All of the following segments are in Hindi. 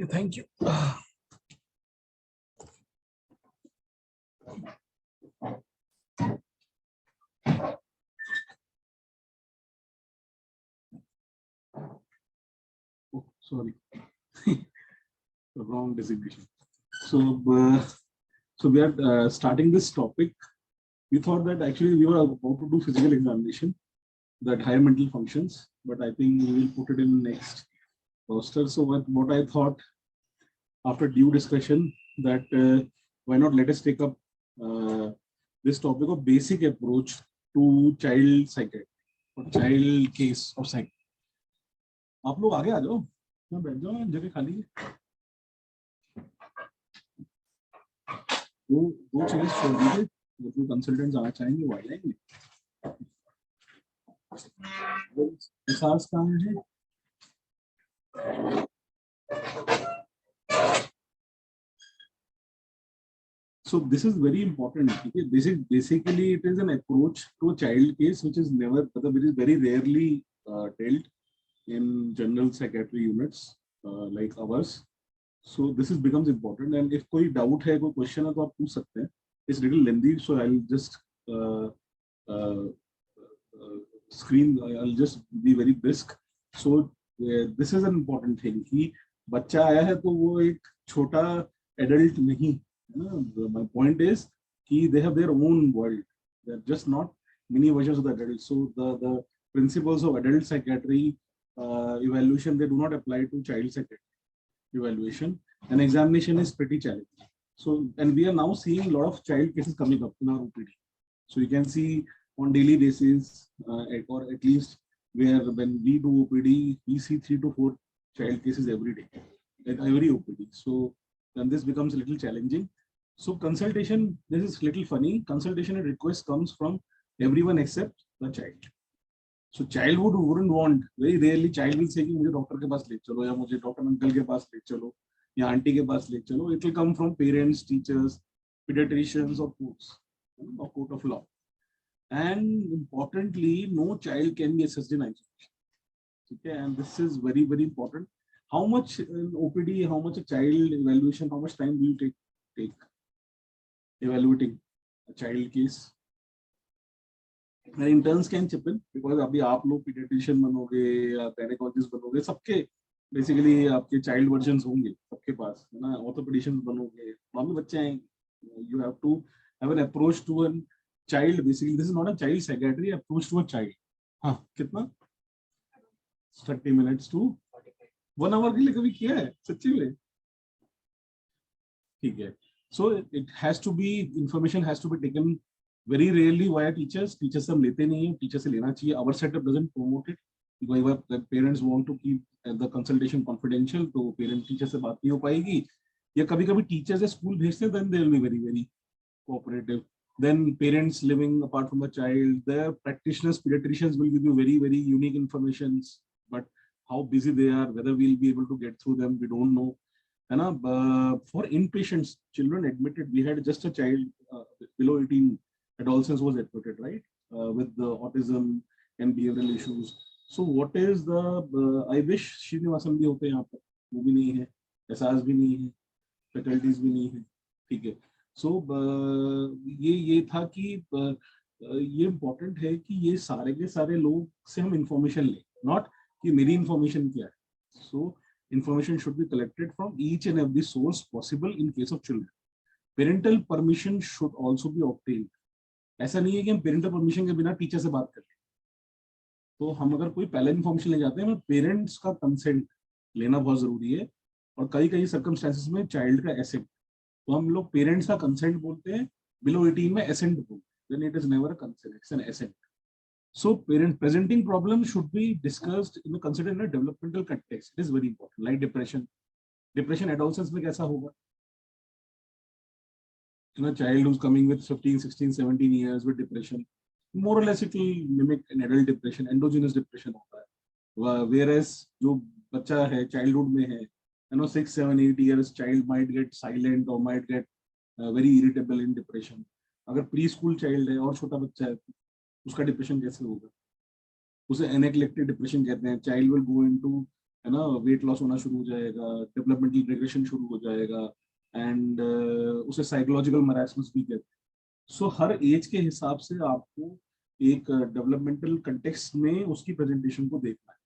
Thank you. Sorry, wrong designation. So, so we are starting this topic. We thought that actually we were about to do physical examination, that higher mental functions, but I think we will put it in next roster. So what I thought after due discussion that why not let us take up this topic of basic approach to child psychiatry or child case of psych. आप लोग आगे आ जाओ, मैं बैठ जाओ, जगह खाली है। वो चीज छोड़ दीजिए, जो कंसल्टेंट्स आना चाहेंगे वो आ जाएंगे। एहसास कहाँ है? So this is very important. Okay? Basically, it is an approach to a child case which is which is very rarely dealt in general psychiatry units like ours. So this is becomes important. And if कोई doubt है, कोई question है, तो आप पूछ सकते हैं. It's little lengthy, so I'll just screen. I'll just be very brisk. So this is an important thing कि बच्चा आया है तो वो एक छोटा adult नहीं. My point is that they have their own world. They're just not mini versions of the adults. So the principles of adult psychiatry evaluation, they do not apply to child psychiatry evaluation. And examination is pretty challenging. So, and we are now seeing a lot of child cases coming up in our OPD. So you can see on daily basis, or at least where when we do OPD, we see 3 to 4 child cases every day at every OPD. So then this becomes a little challenging. So consultation, this is little funny. Consultation and request comes from everyone except the child. So child wouldn't want, very rarely child will say कि मुझे डॉक्टर के पास ले चलो या मुझे डॉक्टर अंकल के पास ले चलो या आंटी के पास ले चलो. It will come from parents, teachers, pediatricians or courts, or court of law. And importantly, no child can be assessed in isolation. Okay, and this is very, very important. How much in OPD, how much a child evaluation, how much time do you take evaluating a child case? And interns can chip in because अभी आप लोग pediatrician बनोगे या gynecologist बनोगे, सबके basically आपके child versions होंगे सबके पास, है ना? Orthopedicians बनोगे, वहाँ भी बच्चे आएंगे. You have to have an approach to a child. Basically, this is not a child psychiatry approach to a child. हाँ, कितना? 30 minutes to 1 hour के लिए कभी किया है सच्ची में? ठीक है. So it has to be, information has to be taken very rarely via teachers. Teachers हम लेते नहीं हैं, teachers से लेना चाहिए. Our setup doesn't promote it because the parents want to keep the consultation confidential, तो parent teacher से बात नहीं हो पाएगी. या कभी-कभी teachers से school भेजते हैं, then they will be very, very cooperative. Then parents living apart from the child, their practitioners, pediatricians will give you very, very unique informations, but how busy they are, whether we'll be able to get through them, we don't know. And for inpatients, children admitted, we had just a child below 18 adolescents was admitted, right, with the autism and behavioral issues. So what is the, I wish Srinivasan bhi hote yahan par, wo bhi nahi hai, एहसास भी नहीं है, फैकल्टीज भी नहीं है, ठीक है. सो ये था कि ये इम्पोर्टेंट है कि ये सारे के सारे लोग से हम इंफॉर्मेशन लें, नॉट कि मेरी इंफॉर्मेशन क्या है. सो information should be collected from each and every source possible in case of children. Parental permission should also be obtained. ऐसा नहीं है कि हम parental permission के बिना टीचर से बात करें. तो हम अगर कोई पहले इन्फॉर्मेशन ले जाते हैं, पेरेंट्स का कंसेंट लेना बहुत जरूरी है. और कई सर्कमस्टेंसेस में चाइल्ड का एसेंट, तो हम लोग पेरेंट्स का कंसेंट बोलते हैं, बिलो 18 में एसेंट बोलते हैं. Then it is never a consent, it's an assent. So presenting problems should be discussed in considered in a developmental context. It is very important. Like depression adolescents में कैसा होगा? You know, child who's coming with 15, 16, 17 years with depression, more or less it will mimic an adult depression, endogenous depression होता है. Whereas जो बच्चा है childhood में है, you know, 6, 7, 8 years child might get silent or might get very irritable in depression. अगर preschool child है और छोटा बच्चा है, उसका डिप्रेशन कैसे होगा? उसे एनेक्लेक्टिक डिप्रेशन कहते हैं. चाइल्ड विल गो इनटू है ना, वेट लॉस होना शुरू हो जाएगा, डेवलपमेंटल रिग्रेशन शुरू हो जाएगा, एंड उसे साइकोलॉजिकल मैरासमस भी कहते हैं। सो हर एज के हिसाब से आपको एक डेवलपमेंटल कंटेक्स्ट में उसकी प्रेजेंटेशन को देखना है।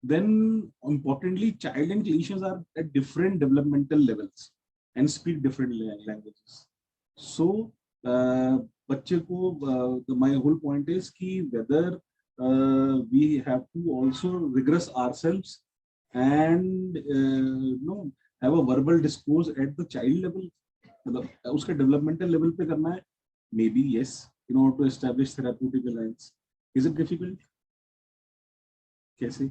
Then importantly, child and clinicians are at different developmental levels and speak different languages. So बच्चे को my whole point is कि whether we have to also regress ourselves and have a verbal discourse at the child level, मतलब उसके developmental level पे करना है, maybe yes, in order to establish therapeutic alliance. Is it difficult? कैसे?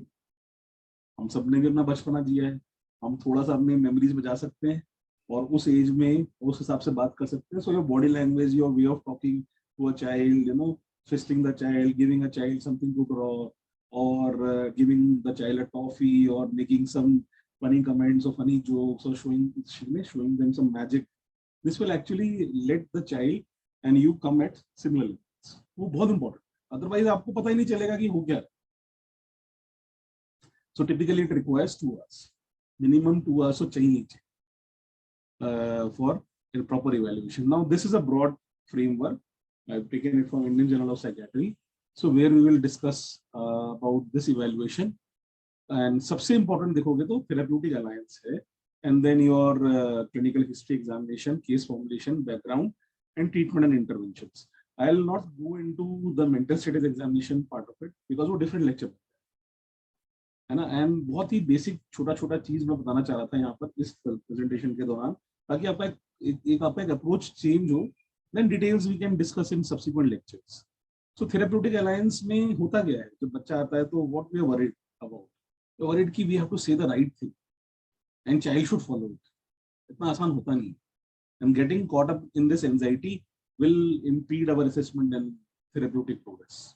हम सब ने भी अपना बचपना जिया है, हम थोड़ा सा अपने मेमोरीज में जा सकते हैं और उस एज में उस हिसाब से बात कर सकते हैं. So your body language, your way of talking to a child, fisting the child, giving a child something to draw, और giving the child a toffee, और making some funny comments or funny jokes, or showing them some magic. This will actually let the child and you come at similar levels. वो बहुत important. Otherwise आपको पता ही नहीं चलेगा कि हो क्या. So typically it requires 2 hours, minimum 2 hours so चाहिए for a proper evaluation. Now this is a broad framework. I've taken it from Indian Journal of Psychiatry. So where we will discuss about this evaluation. And सबसे important देखोगे तो therapeutic alliance है, and then your clinical history examination, case formulation, background, and treatment and interventions. I'll not go into the mental status examination part of it because वो different lecture है ना. एंड बहुत ही बेसिक छोटा छोटा चीज मैं बताना चाह रहा था यहाँ पर इस प्रेजेंटेशन के दौरान, ताकि आपका एक आपका एक अप्रोच चेंज हो. Then details we can discuss in subsequent lectures. So therapeutic alliance में होता क्या है, जब बच्चा आता है तो what we are worried about, worried कि we have to say the right thing and child should follow it. इतना आसान होता नहीं. And getting caught up in this anxiety will impede our assessment and therapeutic progress.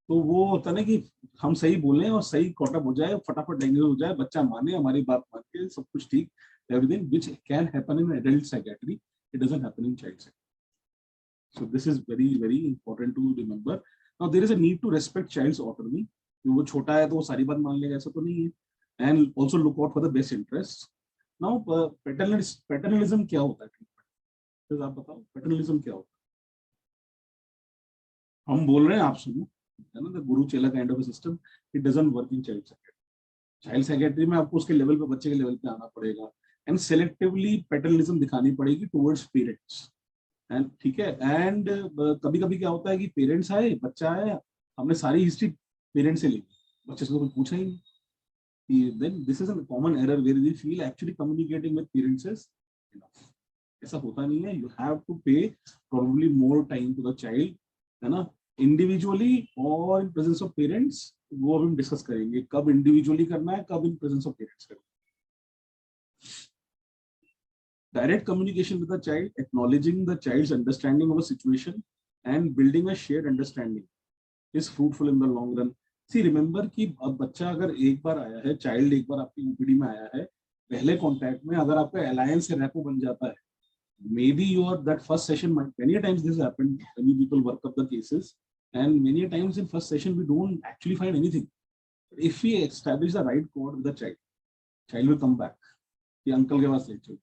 तो वो होता ना कि हम सही बोलें और सही कॉटअप हो जाए, फटाफट डायग्नोस हो जाए, बच्चा माने, हमारी बात मान के सब कुछ ठीक, everything which can happen in adult psychiatry, it doesn't happen in child psychiatry. So this is very very important to remember. Now there is a need to respect child's autonomy. वो छोटा है तो वो सारी बात मान लेगा, ऐसा तो नहीं है. And also look out for the best interest. Now paternalism क्या होता है ट्रीटमेंट, आप बताओ पैटर्नलिज्म क्या होता है. हम बोल रहे हैं, आप सुनो, है ना, द गुरु चेला kind of a system. It doesn't work in child psychiatry. Child psychiatry में आपको उसके लेवल पे, बच्चे के लेवल पे आना पड़ेगा, एंड सेलेक्टिवली पैटर्नलिज्म दिखानी पड़ेगी टुवर्ड्स पेरेंट्स. एंड ठीक है, एंड कभी कभी क्या होता है कि पेरेंट्स आए, बच्चा आया, हमने सारी हिस्ट्री पेरेंट्स से ली, बच्चे से तो कुछ पूछा ही नहीं. Then this is a common error where we feel actually communicating with parents is enough. ऐसा होता नहीं है. You have to pay probably more time to the child, है ना, इंडिविजुअली और इन प्रेजेंस ऑफ पेरेंट्स. वो अभी हम डिस्कस करेंगे कब इंडिविजुअली करना है, कब इन प्रेजेंस ऑफ पेरेंट्स करना है. Direct communication with the child, acknowledging the child's understanding of a situation and building a shared understanding is fruitful in the long run. See, remember कि अब बच्चा अगर एक बार आया है, चाइल्ड एक बार आपकी यूपीडी में आया है, पहले कांटेक्ट में अगर आपका अलायंस से रैपो बन जाता है, maybe your that first session might, many times this happened, many people work up the cases, and many times in first session we don't actually find anything. If we establish the right chord with the child will come back कि अंकल के पास ले चलो.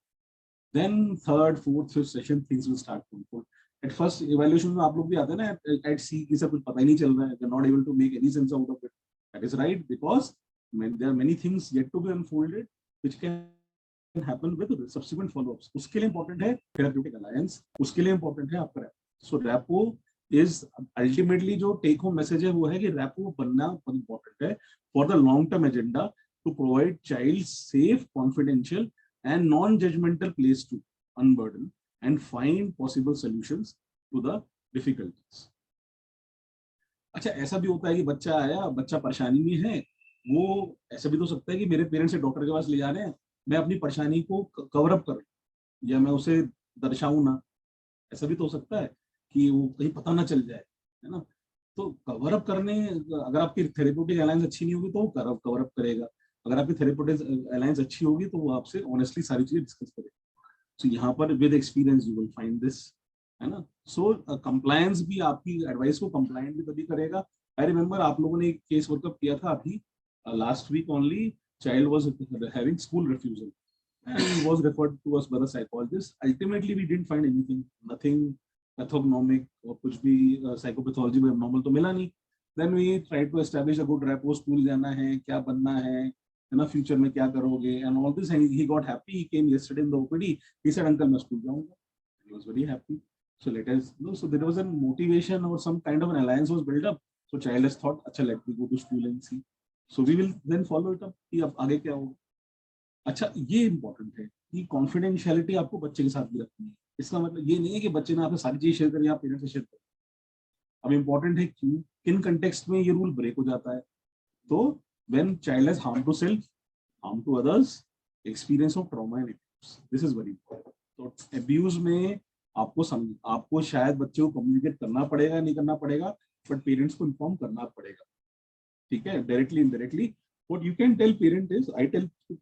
Then third, fourth, fifth session things will start to unfold. At first evaluation में आप लोग भी आते हैं ना, at C किसी कुछ पता ही नहीं चल रहा है, they're not able to make any sense out of it. That is right, because there are many things yet to be unfolded which can happen with subsequent follow-ups. उसके लिए important है therapeutic alliance, उसके लिए important है आपका rapport. So rapport is ultimately जो take home message है वो है कि rapport बनना बहुत important है for the long-term agenda to provide child safe, confidential and non-judgmental place to unburden and find possible solutions to the difficulties. अच्छा, ऐसा भी होता है कि बच्चा आया, बच्चा परेशानी में है, वो ऐसा भी तो सकता है कि मेरे पेरेंट्स से डॉक्टर के पास ले जा रहे हैं, मैं अपनी परेशानी को कवर अप करूं या मैं उसे दर्शाऊं ना. ऐसा भी तो हो सकता है कि वो कहीं पता ना चल जाए, है ना. तो कवर अप करने, अगर आपकी थेरेप्यूटिक अलायंस अच्छी नहीं होगी तो वो कवर अप करेगा. अगर आपकी थेरेप्यूटिक अलायंस अच्छी होगी तो वो आपसे ऑनेस्टली सारी चीजें डिस्कस करेगा. तो यहाँ पर with experience you will find this, है ना. सो कंप्लायंस भी आपकी एडवाइस को कंप्लायंट भी तभी करेगा आई रिमेम्बर आप लोगों ने एक केस वर्कअप किया था अभी last week only. Child was having school refusal and he was referred to us by the psychologist. Ultimately we didn't find anything, nothing pathognomic और कुछ भी psychopathology में abnormal तो मिला नहीं. Then we tried to establish a good rapport. School जाना है, क्या बनना है ना, फ्यूचर में क्या करोगे, and all this. And he got happy. He came yesterday in the OPD. He said, "Uncle, मैं स्कूल जाऊँगा." He was very happy. So let us know. So there was a motivation or some kind of an alliance was built up. So child has thought, अच्छा let me go to school and see. So we will then follow it up कि अब आगे क्या होगा. अच्छा, ये इंपॉर्टेंट है कि कॉन्फिडेंशियलिटी आपको बच्चे के साथ भी रखनी है. इसका मतलब ये नहीं है कि बच्चे ने आपसे सारी चीज शेयर करी, आप पेरेंट्स से शेयर करें. अब इंपॉर्टेंट है क्यों, किन कंटेक्स्ट में ये रूल ब्रेक हो जाता है. तो when child has harm to self, harm to others, experience of trauma and abuse, this is very important. तो अब्यूज में आपको शायद बच्चे को कम्युनिकेट करना पड़ेगा, नहीं करना पड़ेगा, बट पेरेंट्स को इन्फॉर्म करना पड़ेगा. ठीक है, directly indirectly. What you can tell parent is, I tell to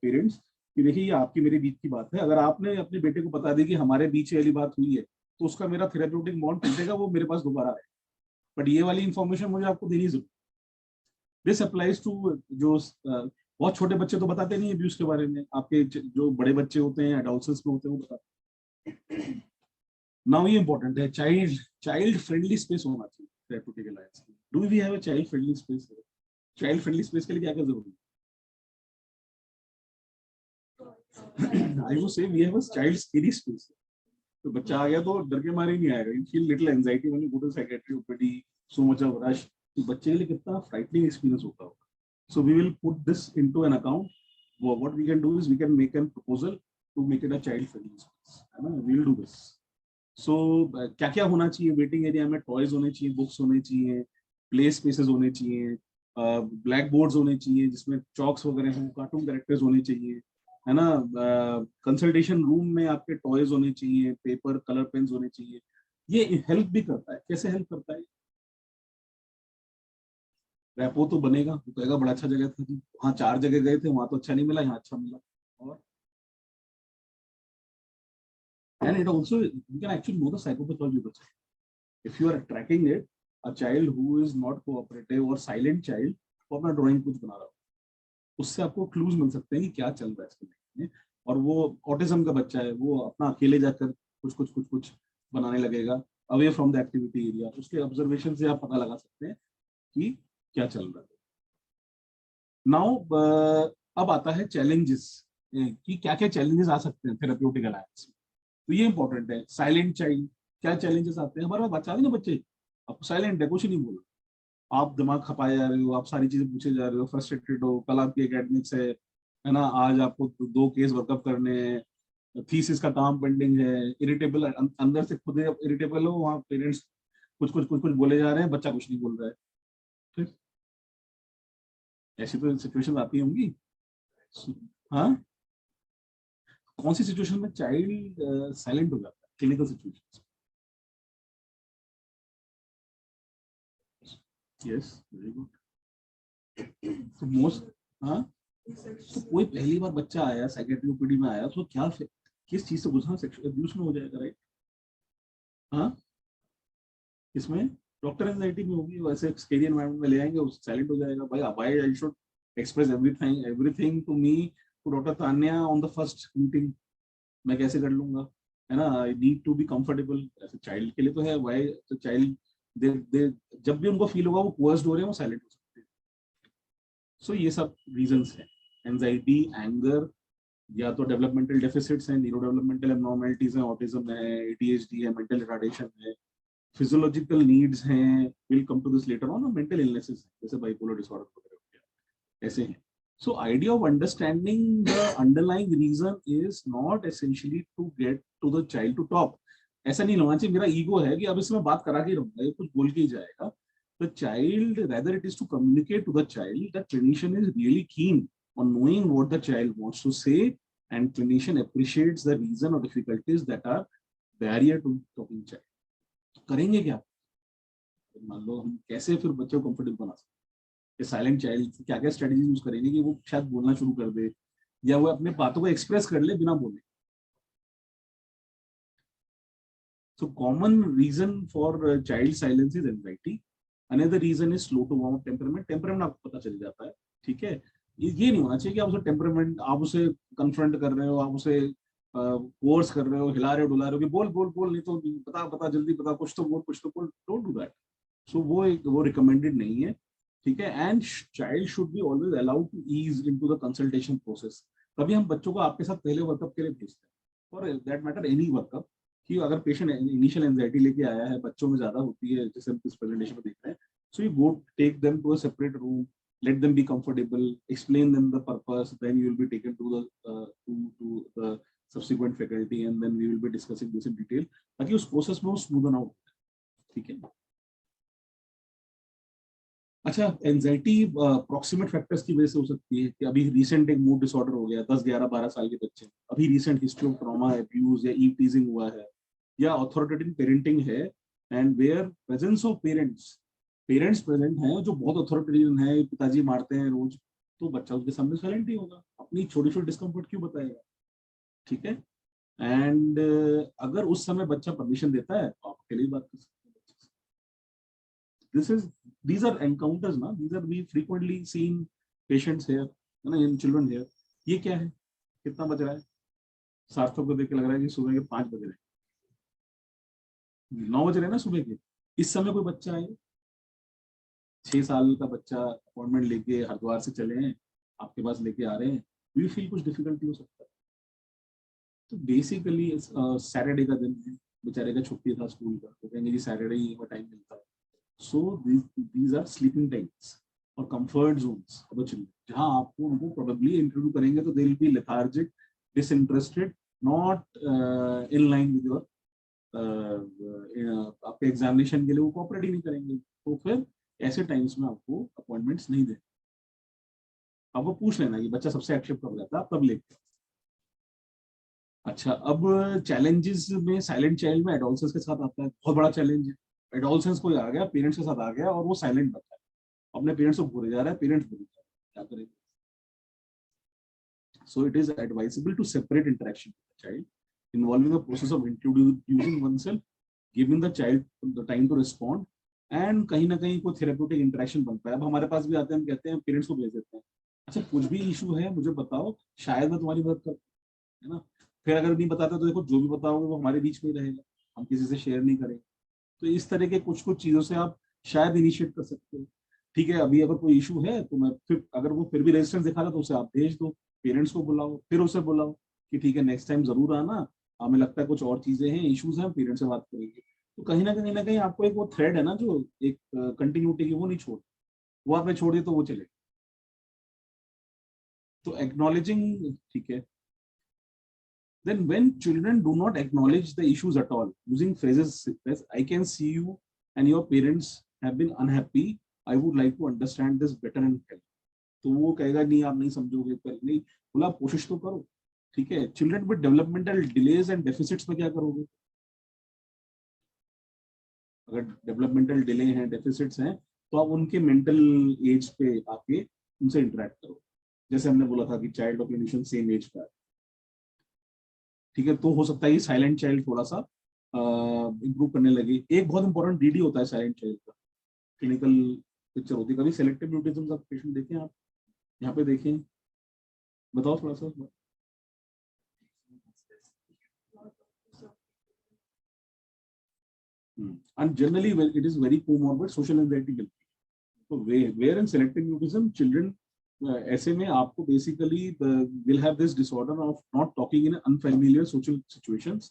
parents कि देखिए ये आपकी मेरे बीच की बात है. अगर आपने अपने बेटे को बता दी कि हमारे बीच ये वाली बात हुई है, तो उसका मेरा थेरेप्यूटिक बॉन्ड टूटेगा, वो मेरे पास दोबारा आए. बट ये वाली इंफॉर्मेशन मुझे आपको देनी जरूर. दिस अप्लाइज टू जो बहुत छोटे बच्चे तो बताते नहीं अब्यूज के बारे में. आपके जो बड़े बच्चे होते हैं, एडोलसेंस में होते हैं, वो बताते. नाउ ये इंपॉर्टेंट है, चाइल्ड फ्रेंडली स्पेस होना चाहिए थेरेप्यूटिक अलायंस में. Do we have a child friendly space? Child friendly space के लिए क्या क्या जरूरी है? I would say we have a child scary space. तो बच्चा आ गया तो डर के मारे नहीं आएगा. You feel little anxiety when you go to psychiatry OPD, so much of rush. तो बच्चे के लिए कितना फ्राइटनिंग एक्सपीरियंस होता होगा. So we will put this into an account. What we can do is we can make an proposal to make it a child friendly space, है ना. We will do this. So क्या क्या होना चाहिए वेटिंग एरिया में? टॉयज होने चाहिए, बुक्स होने चाहिए, प्ले स्पेसेस होने चाहिए, ब्लैक बोर्ड्स होने चाहिए जिसमें चॉक्स वगैरह हो, कार्टून कैरेक्टर्स होने चाहिए, है ना. कंसल्टेशन रूम में आपके टॉयज होने चाहिए, पेपर कलर पेन्स होने चाहिए. ये हेल्प भी करता है. कैसे हेल्प करता है? रैपो तो बनेगा, वो कहेगा बड़ा अच्छा जगह था जी, वहाँ 4 जगह गए थे, वहां तो अच्छा नहीं मिला, यहाँ अच्छा मिला. और and it also you can actually know the psychopathology of the child. If you are tracking it, a child who is not cooperative or silent child, वो अपना ड्राइंग कुछ बना रहा हो, उससे आपको क्लूज मिल सकते हैं कि क्या चल रहा है इसके में. और वो ऑटिज्म का बच्चा है, वो अपना अकेले जाकर कुछ बनाने लगेगा away from the activity area. उसके ऑब्जर्वेशन से आप पता लगा सकते हैं कि क्या चल रहा है. नाउ अब आता है चैलेंजेस, कि क्या क्या चैलेंजेस आ सकते हैं थेरेप्यूटिक अलायंस में. तो ये इंपॉर्टेंट है. साइलेंट चाइल्ड, क्या चैलेंजेस आते हैं? हमारे बच्चा ना, बच्चे अब साइलेंट है, कुछ नहीं बोल, आप दिमाग खपाए जा रहे हो, आप सारी चीजें पूछे जा रहे हो, फ्रस्ट्रेटेड हो, कल आपकी एकेडमिक्स है ना, आज आपको 2 केस वर्कअप करने हैं, थीसिस का काम पेंडिंग है, इरिटेबल, अंदर से खुद इरिटेबल हो, वहाँ पेरेंट्स कुछ बोले जा रहे हैं, बच्चा कुछ नहीं बोल रहा है. ठीक, ऐसी तो सिचुएशन आती होंगी. हाँ, कौन सी सिचुएशन में चाइल्ड साइलेंट हो जाता है? Clinical situation. Yes, very good. तो मोस्ट, हाँ, तो कोई पहली बार बच्चा आया साइकेट्री ओपीडी में आया, तो क्या किस चीज से गुजरा? सेक्सुअल अब्यूज में हो जाएगा, राइट? हाँ, इसमें डॉक्टर एंजाइटी में होगी, वैसे स्केरी एनवायरनमेंट में ले आएंगे, उस साइलेंट हो जाएगा. भाई why I should express everything to me, to doctor Tanya on the first meeting? मैं कैसे कर लूंगा, है ना. I need to be comfortable. ऐसे चाइल्ड के लिए तो है. व्हाई द चाइल्ड, दे जब भी उनको फील होगा वो कोअर्स्ड हो रहे हैं, वो साइलेंट हो सकते हैं. सो ये सब रीजंस हैं. एंजाइटी, एंगर, या तो डेवलपमेंटल डेफिसिट्स हैं, न्यूरो डेवलपमेंटल एब्नॉर्मलिटीज हैं, ऑटिज्म है, एडीएचडी है, मेंटल रिटार्डेशन है, फिजियोलॉजिकल नीड्स हैं, will come to this later on, और मेंटल इलनेसेस जैसे बाइपोलर डिसऑर्डर वगैरह ऐसे हैं. So idea of understanding the underlying reason is not essentially to get to the child to talk. ऐसा नहीं होना चाहिए मेरा ईगो है कि अब इसमें बात करा के रहूंगा, ये कुछ बोल के ही जाएगा. The child, rather it is to communicate to the child that clinician is really keen on knowing what the child wants to say, and clinician appreciates the reason or difficulties that are barrier to talking child. करेंगे क्या? मान लो हम कैसे फिर बच्चों को कंफर्टेबल बना सकते हैं. साइलेंट चाइल्ड क्या क्या स्ट्रेटजी यूज करेंगे कि वो शायद बोलना शुरू कर दे, या वो अपने बातों को एक्सप्रेस कर ले बिना बोले. So common reason for child silence is anxiety. Another reason is slow to warm up temperament. Temperament आपको पता चल जाता है, ठीक है। ये नहीं होना चाहिए कि आप उसे टेम्परामेंट, आप उसे कन्फ्रंट कर रहे हो, आप उसे कोर्स कर रहे हो, हिला रहे हो डुला रहे हो कि बोल बोल बोल, नहीं तो बता बता जल्दी बता, कुछ तो बोल कुछ तो बोल। Don't do that. सो वो रिकमेंडेड नहीं है, ठीक है। And child should be always allowed to ease into the consultation process. तभी हम बच्चों को आपके साथ पहले वर्कअप के लिए भेजते हैं, और दैट मैटर एनी वर्कअप, कि अगर पेशेंट इनिशियल एंजाइटी लेके आया है, बच्चों में ज्यादा होती है जैसे हम इस प्रेजेंटेशन में देख रहे हैं, so you go take them to a separate room, let them be comfortable, explain them the purpose, then you will be taken to the to the subsequent faculty, and then we will be discussing this in detail, ताकि उस प्रोसेस में वो स्मूदन आउट, ठीक है। अच्छा, एंजाइटी प्रॉक्सिमेट फैक्टर्स की वजह से हो सकती है कि अभी रिसेंट एक मूड डिसऑर्डर हो गया, 10 11 12 साल के बच्चे, अभी recent history of trauma, abuse या ईव टीजिंग हुआ है, या अथॉरिटेटिव पेरेंटिंग है, and where presence of parents present हैं जो बहुत अथॉरिटेरियन है, पिताजी मारते हैं रोज, तो बच्चा उसके सामने साइलेंट ही होगा, अपनी छोटी छोटी डिस्कम्फर्ट क्यों बताएगा, ठीक है। एंड अगर उस समय बच्चा परमिशन देता है तो आप अकेले बात कर सकते हैं बच्चे से। This is these are encounters ना, these are we frequently seen patients here, है ना, in children here। ये क्या है, कितना बज रहा है, सार्थक को देख के लग रहा है कि सुबह के 5 बज रहे हैं, 9 बज रहे हैं ना सुबह के। इस समय कोई बच्चा है, 6 साल का बच्चा अपॉइंटमेंट लेके हरिद्वार से चले हैं, आपके पास लेके आ रहे हैं, यू फील कुछ डिफिकल्टी हो सकता है। तो बेसिकली सैटरडे का दिन है, बेचारे का छुट्टी था स्कूल का, तो कहेंगे जी सैटरडे ही टाइम मिलता है। So these are sleeping times और comfort zones of the children, जहां आपको उनको प्रोबेबली इंटरव्यू करेंगे तो they will be lethargic, disinterested, not in line with your, आपके एग्जामिनेशन के लिए वो कोऑपरेट ही नहीं करेंगे। तो फिर ऐसे टाइम्स में आपको अपॉइंटमेंट्स नहीं दें। अब वो पूछ लेना कि बच्चा सबसे एक्टिव कब रहता है, आप तब लेते। अच्छा, अब चैलेंजेस में साइलेंट चाइल्ड में एडोलसेंस के साथ आता है, बहुत बड़ा चैलेंज है। एडोलसेंस कोई आ गया, पेरेंट्स के साथ आ गया और वो साइलेंट बैठा है, अपने पेरेंट्स को भूले जा रहा है, पेरेंट्स भूले जा रहे हैं, क्या करेंगे। So it is advisable to separate interaction with the child involving the process of introducing oneself, giving the child the time to respond, and कहीं ना कहीं कोई थेरेप्यूटिक इंटरेक्शन बनता है। अब हमारे पास भी आते हैं, हम कहते हैं, पेरेंट्स को भेज देते हैं, अच्छा कुछ भी इशू है मुझे बताओ, शायद मैं तुम्हारी मदद कर, है ना। फिर अगर नहीं बताते तो देखो जो भी बताओगे वो हमारे बीच में ही रहेगा, हम किसी से शेयर नहीं करेंगे। तो इस तरह के कुछ कुछ चीजों से आप शायद इनिशिएट कर सकते हो, ठीक है। अभी अगर कोई इशू है तो मैं फिर, अगर वो फिर भी रेजिस्टेंस दिखा रहा तो उसे आप भेज दो, पेरेंट्स को बुलाओ, फिर उसे बुलाओ कि ठीक है नेक्स्ट टाइम जरूर आना, हमें लगता है कुछ और चीजें हैं, इश्यूज हैं, पेरेंट्स से बात करेंगे। तो कहीं ना कहीं आपको एक वो थ्रेड है ना, जो एक कंटिन्यूटी की, वो नहीं छोड़, वो आपने छोड़ दी तो वो चले। तो एक्नॉलेजिंग, ठीक है। Then when children do not acknowledge the issues at all, using phrases such as I can see you and your parents have been unhappy, I would like to understand this better and help, तो वो कहेगा नहीं आप नहीं समझोगे, पर नहीं बोला, कोशिश तो करो, ठीक है। Children with developmental delays and deficits में क्या करोगे, अगर डेवलपमेंटल डिले हैं, डेफिसिट्स हैं, तो आप उनके मेंटल एज पे आके उनसे इंटरेक्ट करो। जैसे हमने बोला था कि child of initial same age का है, ठीक है। तो हो सकता है ये साइलेंट चाइल्ड थोड़ा सा इंप्रूव करने लगे। एक बहुत इंपॉर्टेंट डीडी होता है साइलेंट चाइल्ड का, क्लिनिकल पिक्चर होती है। कभी सेलेक्टिव म्यूटिज्म का पेशेंट देखें आप, यहाँ पे देखें, बताओ थोड़ा सा। And generally it is very comorbid social anxiety guilt. So where in selective mutism children, ऐसे में आपको basically will have this disorder of not talking in unfamiliar social situations.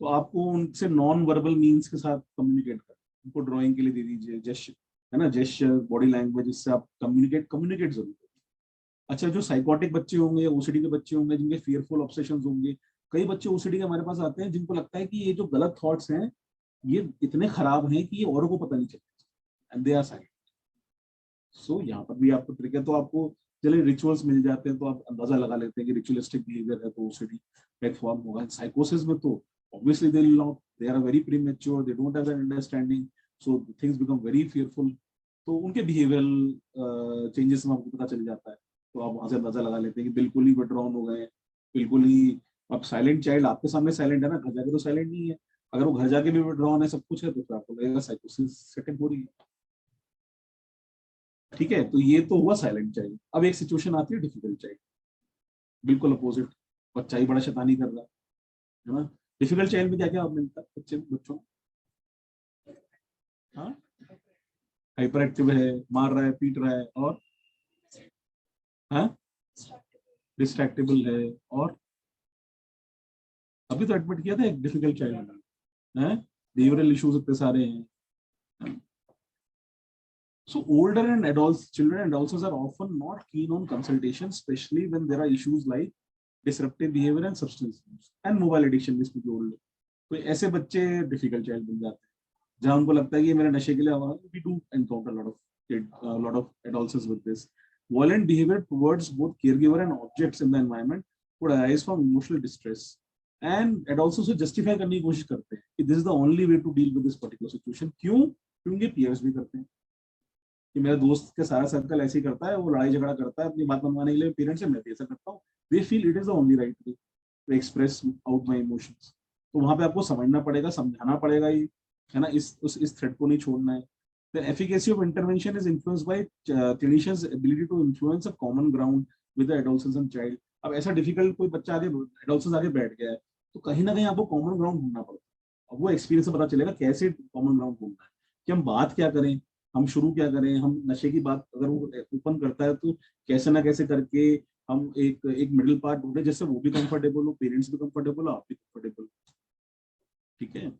तो आपको उनसे नॉन वर्बल मीन्स के साथ कम्युनिकेट कर, उनको ड्राइंग के लिए दे दीजिए, जेस्चर, है ना, जेस्चर, बॉडी लैंग्वेज, इससे आप कम्युनिकेट जरूर करिए। अच्छा, जो साइकोटिक बच्चे होंगे या ओसीडी के बच्चे होंगे, जिनके फियरफुल ऑब्सेशंस होंगे, कई बच्चे ओसीडी के हमारे पास आते हैं जिनको लगता है कि ये जो गलत थॉट्स हैं ये इतने खराब हैं कि ये औरों को पता नहीं चलता, एंड दे आर साइलेंट। सो यहाँ पर भी आपको तरीका, तो आपको चलिए रिचुअल्स मिल जाते हैं तो आप अंदाजा लगा लेते हैं कि रिचुअलिस्टिक बिहेवियर है तो ओसीडी एक फॉर्म होगा। साइकोसिस में तो obviously they will not, they are very premature, they don't have that understanding, so things become very fearful। तो उनके बिहेवियरल चेंजेस में आपको पता चल जाता है, तो आप वहां से अंदाजा लगा लेते हैं कि बिल्कुल ही विड्रॉन हो गए, बिल्कुल ही। अब साइलेंट चाइल्ड आपके सामने साइलेंट है ना, घर जाके तो साइलेंट नहीं है, अगर वो घर जाके भी विड्रॉन है, सब कुछ है, तो फिर आपको लगेगा साइकोसिस सेटअप हो रही है। ठीक है, तो ये तो हुआ साइलेंट चाइल्ड। अब एक सिचुएशन आती है डिफिकल्ट चाइल्ड, बिल्कुल अपोजिट, बच्चा ही बड़ा शैतानी कर रहा है ना। डिफिकल्ट चाइल्ड में क्या क्या मिलता है बच्चों, हाँ, हाइपर एक्टिव है, मार रहा है, पीट रहा है, और हाँ, डिस्ट्रैक्टेबल है, और अभी तो एडमिट किया था एक डिफिकल्ट चाइल्ड है, बिहेवियरल इश्यूज इतने सारे हैं। So older and adults, children and adults are often not keen on consultation, especially when there are issues like disruptive behavior and substance use and mobile addiction जिसको जोड़ लो। तो ऐसे बच्चे डिफिकल्ट चाइल्ड बन जाते हैं, जहाँ उनको लगता है कि मेरा नशे के लिए आवाज। We do encounter a lot of adolescents with this. Violent behavior towards both caregiver and objects in the environment would arise from emotional distress. And adults also justify करने की कोशिश करते हैं कि this is the only way to deal with this particular situation. क्यों? क्योंकि peers भी करते हैं कि मेरा दोस्त के सारा सर्कल ऐसे ही करता है, वो लड़ाई झगड़ा करता है अपनी बात मनवाने के लिए पेरेंट्स से, मैं भी ऐसा करता हूँ। They feel it is the only right way to express out my emotions. तो वहां पे आपको समझना पड़ेगा, समझाना पड़ेगा ही, है ना, इस थ्रेड को नहीं छोड़ना है। The efficacy of intervention is influenced by clinicians' ability to influence a common ground with the adolescent and child. अब ऐसा डिफिकल्ट कोई बच्चा आगे एडोल्सेंस आगे बैठ गया है, तो कहीं ना कहीं आपको कॉमन ग्राउंड ढूंढना पड़ता है। अब वो एक्सपीरियंस से पता चलेगा कैसे कॉमन ग्राउंड ढूंढना है, कि हम बात क्या करें, हम शुरू क्या करें। हम नशे की बात अगर वो ओपन करता है तो कैसे ना कैसे करके हम एक एक मिडिल पार्ट ढूंढे जिससे वो भी कंफर्टेबल हो, पेरेंट्स भी कंफर्टेबल हो, आप भी कंफर्टेबल। ठीक है,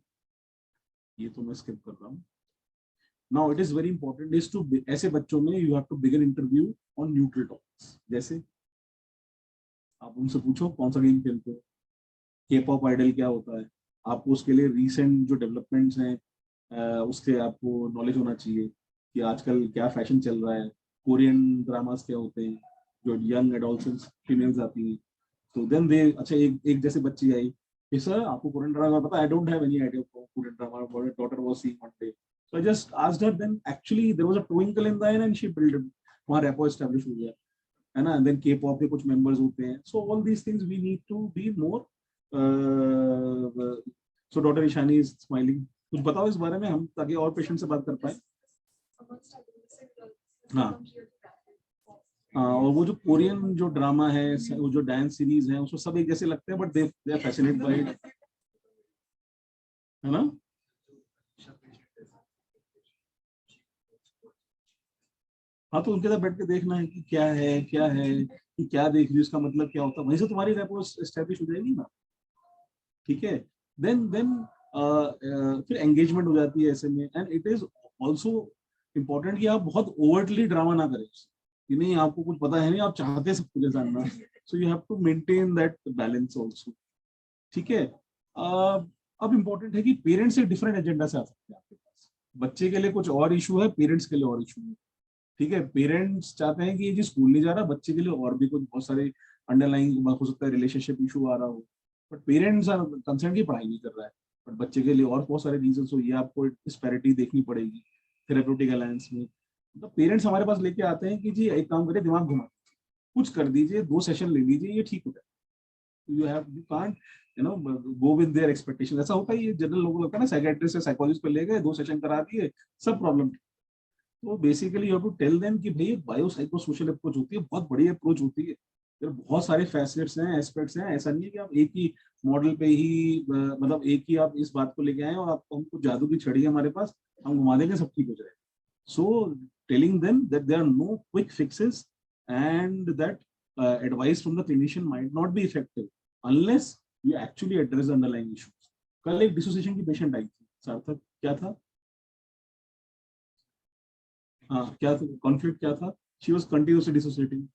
ये तो मैं स्किप कर रहा हूँ। Now it is very important is to, ऐसे बच्चों में you have to begin interview on neutral topics. जैसे आप उनसे पूछो कौन सा गेम खेलते हो, के पॉप आइडल क्या होता है, आपको उसके लिए रीसेंट जो डेवलपमेंट्स हैं उसके आपको नॉलेज होना चाहिए कि आजकल क्या फैशन चल रहा है, कोरियन ड्रामास क्या होते हैं, जो यंग एडोलसेंट्स फीमेल्स आती हैं। तो देन दे, अच्छा एक जैसे बच्ची आई कि सर आपको कोरियन ड्रामा पता, I don't have any idea Korean drama, my daughter was seeing one day, so I just asked her, then actually there was a twinkle in the eye and she build it, वहां रैपो एस्टैब्लिश हो गया, है ना। देन के पॉप के कुछ मेंबर्स होते हैं। So all these things we need to be more. So doctor Ishani is smiling, कुछ बताओ इस बारे में हम, ताकि और पेशेंट से बात कर पाए। हाँ, और वो जो कोरियन जो ड्रामा है, वो जो डांस सीरीज है, उसको सब एक जैसे लगते हैं, but they are fascinated by it, है ना। हाँ, तो उनके साथ बैठ के देखना है कि क्या है क्या है, कि क्या देख रही है, उसका मतलब क्या होता है, वहीं से तुम्हारी रेपो एस्टेब्लिश हो जाएगी ना। ठीक है, देन फिर एंगेजमेंट हो जाती है ऐसे में। And it is also important कि आप बहुत ओवर्टली ड्रामा ना करें, कि नहीं आपको कुछ पता है नहीं, आप चाहते सब कुछ जानना, so you have to maintain that balance also. ठीक है, अब इम्पोर्टेंट है कि पेरेंट्स एक डिफरेंट एजेंडा से आ सकते हैं आपके पास। बच्चे के लिए कुछ और इशू है, पेरेंट्स के लिए और इशू है। ठीक है, पेरेंट्स चाहते हैं कि ये जी स्कूल नहीं जा रहा, बच्चे के लिए और भी कुछ बहुत सारे अंडरलाइंग हो सकता है, रिलेशनशिप इशू आ रहा हो, बट पेरेंट्स आर कंसर्न की पढ़ाई नहीं कर रहा है, बट बच्चे के लिए और बहुत सारे रीजन हो, ये आपको डिस्पैरिटी देखनी पड़ेगी थेरेप्यूटिक अलायंस में। तो पेरेंट्स हमारे पास लेके आते हैं कि जी एक काम करिए, दिमाग घुमा कुछ कर दीजिए, 2 सेशन ले लीजिए, ये ठीक हो जाए। You can't go with their expectation. ऐसा होता है, ये जनरल लोगों को लगता है ना, साइकियाट्रिस्ट या साइकोलॉजिस्ट पे ले गए, 2 सेशन करा दिए, सब प्रॉब्लम। तो basically you have to tell them कि भाई बायो साइको सोशल अप्रोच होती है, बहुत बड़ी अप्रोच होती है, फिर बहुत सारे फैसेट्स हैं, एस्पेक्ट्स हैं। ऐसा नहीं है कि आप एक ही मॉडल पे ही मतलब एक ही आप इस बात को लेके आए और आपको हमको जादू की छड़ी है हमारे पास, हम घुमा देंगे सब ठीक हो जाएगा। So telling them that there are no quick fixes and that advice from the clinician might not be effective unless you actually address the underlying issues। कल एक डिसोसिएशन की पेशेंट आई थी, सार्थक क्या था, हाँ क्या था कॉन्फ्लिक्ट, क्या था, she was continuously dissociating.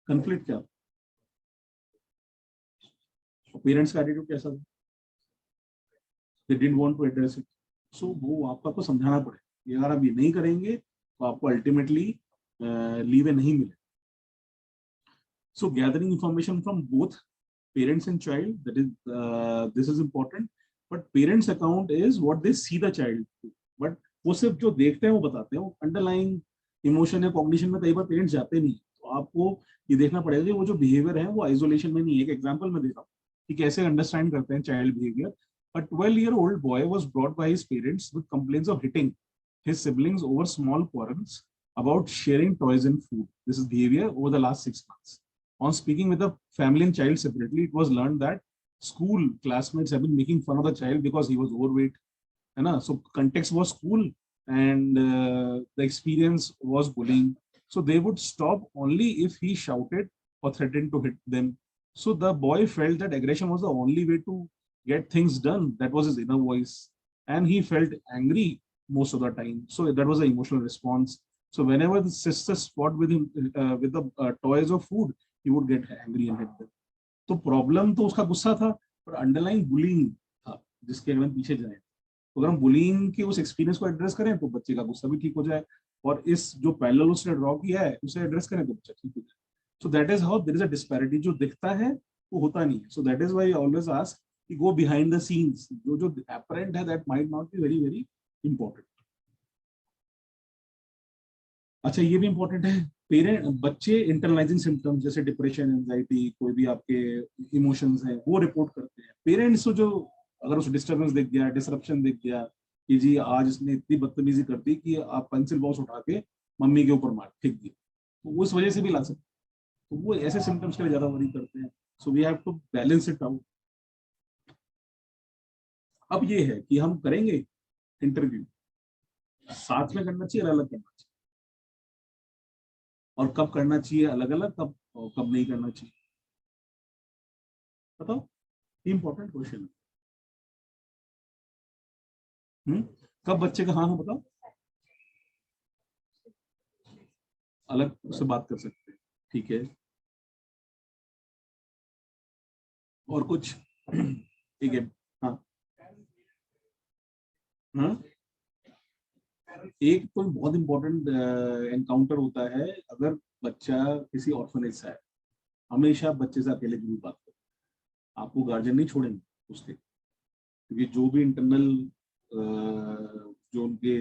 Conflict क्या, पेरेंट्स का एटीट्यूड कैसा था, they didn't want to address it. So वो आपको समझाना पड़ेगा, अगर आप ये नहीं करेंगे तो आपको अल्टीमेटली लीवे नहीं मिले। So gathering information from both parents and child, that is this is important, but parents account is what they see the child do, but वो सिर्फ जो देखते हैं वो बताते हैं, वो अंडरलाइंग इमोशन या कॉग्निशन में कई बार पेरेंट्स जाते नहीं। तो आपको ये देखना पड़ेगा कि वो जो बिहेवियर है वो आइसोलेशन में नहीं है। एक एग्जांपल मैं देता हूँ कि कैसे अंडरस्टैंड करते हैं child behaviour. A 12-year-old boy was brought by his parents with complaints of hitting his siblings over small quarrels about sharing toys and food. This is behavior over the last 6 months. On speaking with the family and child separately, it was learned that school classmates have been making fun of the child because he was overweight. So context was school, and the experience was bullying. So they would stop only if he shouted or threatened to hit them. So the boy felt that aggression was the only way to get things done. That was his inner voice, and he felt angry most of the time. So that was the emotional response. So whenever the sisters fought with him with the toys or food, he would get angry and hit them. तो प्रॉब्लम तो उसका गुस्सा था, पर अंडरलाइन बुलिंग था जिसके अगर हम पीछे जाए, तो अगर हम बुलिंग के उस एक्सपीरियंस को एड्रेस करें तो बच्चे का गुस्सा भी ठीक हो जाए, और इस जो पैरेलल उसने ड्रॉ किया है उसे एड्रेस करें तो बच्चा ठीक हो जाए. So that is how there is a disparity. जो दिखता है वो होता नहीं है. So that is why I always ask कि गो बिहाइंड द सीन्स. जो अपरेंट है that might not be very very important. अच्छा, ये भी इंपॉर्टेंट है. पेरेंट बच्चे इंटरनलाइजिंग सिम्टम्स जैसे डिप्रेशन, एंजाइटी, कोई भी आपके इमोशंस हैं वो रिपोर्ट करते हैं. पेरेंट्स को जो अगर उस डिस्टर्बेंस दिख गया, डिसरप्शन दिख गया कि जी आज इसने इतनी बदतमीजी कर दी कि आप पेंसिल बॉक्स उठा के मम्मी के ऊपर मार फेंक दी, तो वो इस वजह से भी ला सकते. तो वो ऐसे सिम्टम्स के लिए ज्यादा वरी करते हैं. So we have to balance it out. अब ये है कि हम करेंगे इंटरव्यू साथ में करना चाहिए, अलग करना चाहिए, और कब करना चाहिए अलग अलग, कब कब नहीं करना चाहिए, बताओ. इंपॉर्टेंट क्वेश्चन है. कब बच्चे का हाँ हो बताओ, अलग से बात कर सकते हैं. ठीक है, और कुछ? ठीक है. हाँ हाँ. एक तो बहुत इंपॉर्टेंट एनकाउंटर होता है अगर बच्चा किसी ऑर्फनेज से है. हमेशा बच्चे से अकेले जरूर बात करो. आपको गार्जियन नहीं छोड़ेंगे उसके, क्योंकि जो भी इंटरनल जो उनके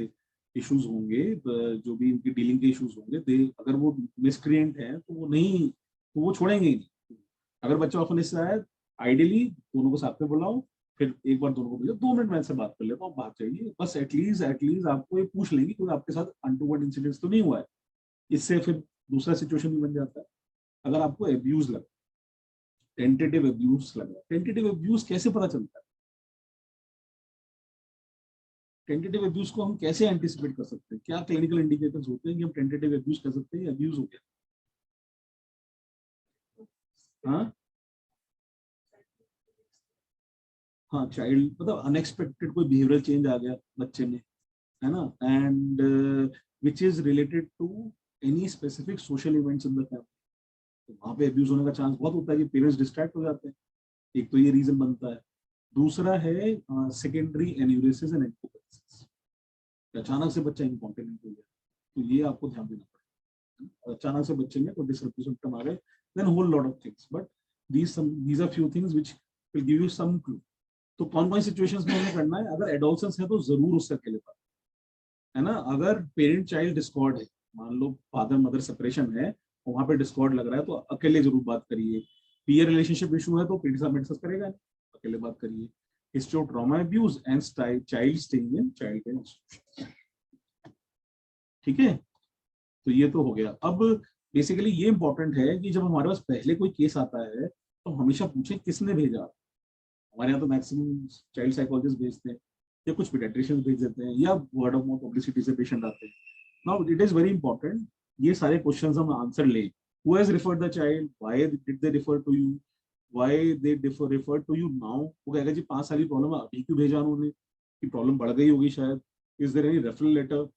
इश्यूज होंगे, जो भी उनकी डीलिंग के इश्यूज होंगे, दे अगर वो मिसक्रिएंट है तो वो नहीं, तो वो छोड़ेंगे ही नहीं. अगर बच्चा ऑफनेज से आया, आइडियली दोनों को साथ में बुलाओ, फिर एक बार दोनों को भेजो, 2 मिनट में से बात कर लेता हूँ, बात चाहिए बस. एटलीस्ट आपको ये पूछ लेंगे कि आपके साथ अनटूवर्ड इंसिडेंट्स तो नहीं हुआ है. इससे फिर दूसरा सिचुएशन भी बन जाता है. अगर आपको अब्यूज लगा, टेंटेटिव अब्यूज लगा, टेंटेटिव अब्यूज कैसे पता चलता है? टेंटेटिव अब्यूज को हम कैसे एंटिसिपेट कर सकते हैं? क्या क्लिनिकल इंडिकेटर्स होते हैं कि हम टेंटेटिव अब्यूज कर सकते हैं, अब्यूज हो गया? हाँ हाँ, चाइल्ड मतलब अनएक्सपेक्टेड कोई बिहेवियरल चेंज आ गया बच्चे में, है ना, and which is related to any specific social events in the family. तो वहाँ पे अब्यूज होने का चांस बहुत होता है कि पेरेंट्स डिस्ट्रैक्ट हो जाते हैं. एक तो ये रीजन बनता है. दूसरा है सेकेंडरी एन्यूरेसिस एंड एंकोपेसिस. अचानक से बच्चा इनकॉन्टिनेंट हो गया, तो ये आपको ध्यान देना पड़ेगा. अचानक से बच्चे में कोई डिसरप्टिव सिम्टम आ गए, then whole lot of things, but these are few things which will give you some clue. तो कौन कौन सिचुएशंस में हमें करना है? अगर एडोलसेंस है तो जरूर उससे अकेले बात, है ना. अगर पेरेंट चाइल्ड डिस्कॉर्ड है, मान लो फादर मदर सेपरेशन है, वहां पे डिस्कॉर्ड लग रहा है, तो अकेले जरूर बात करिए. पीयर रिलेशनशिप इशू है तो पेरेंट्स डिस्कस करेगा, अकेले बात करिए. History of trauma abuse and child staying in child care institution. ठीक है, तो ये तो हो गया. अब बेसिकली ये इंपॉर्टेंट है कि जब हमारे पास पहले कोई केस आता है तो हमेशा पूछे किसने भेजा. हमारे यहाँ तो मैक्सिमम चाइल्ड साइकोलॉजिस्ट भेजते हैं, या कुछ पीडियाट्रिशियंस भेज देते हैं, या वर्ड ऑफ माउथ पब्लिसिटी से पेशेंट आते हैं. Now it is very important ये सारे क्वेश्चंस हम आंसर लें. Who has referred the child, why did they refer to you, why they refer to you now. वो कहेगा जी 5 साल की प्रॉब्लम है, अभी क्यों भेजा उन्होंने, कि प्रॉब्लम बढ़ गई होगी शायद. Is there any referral letter,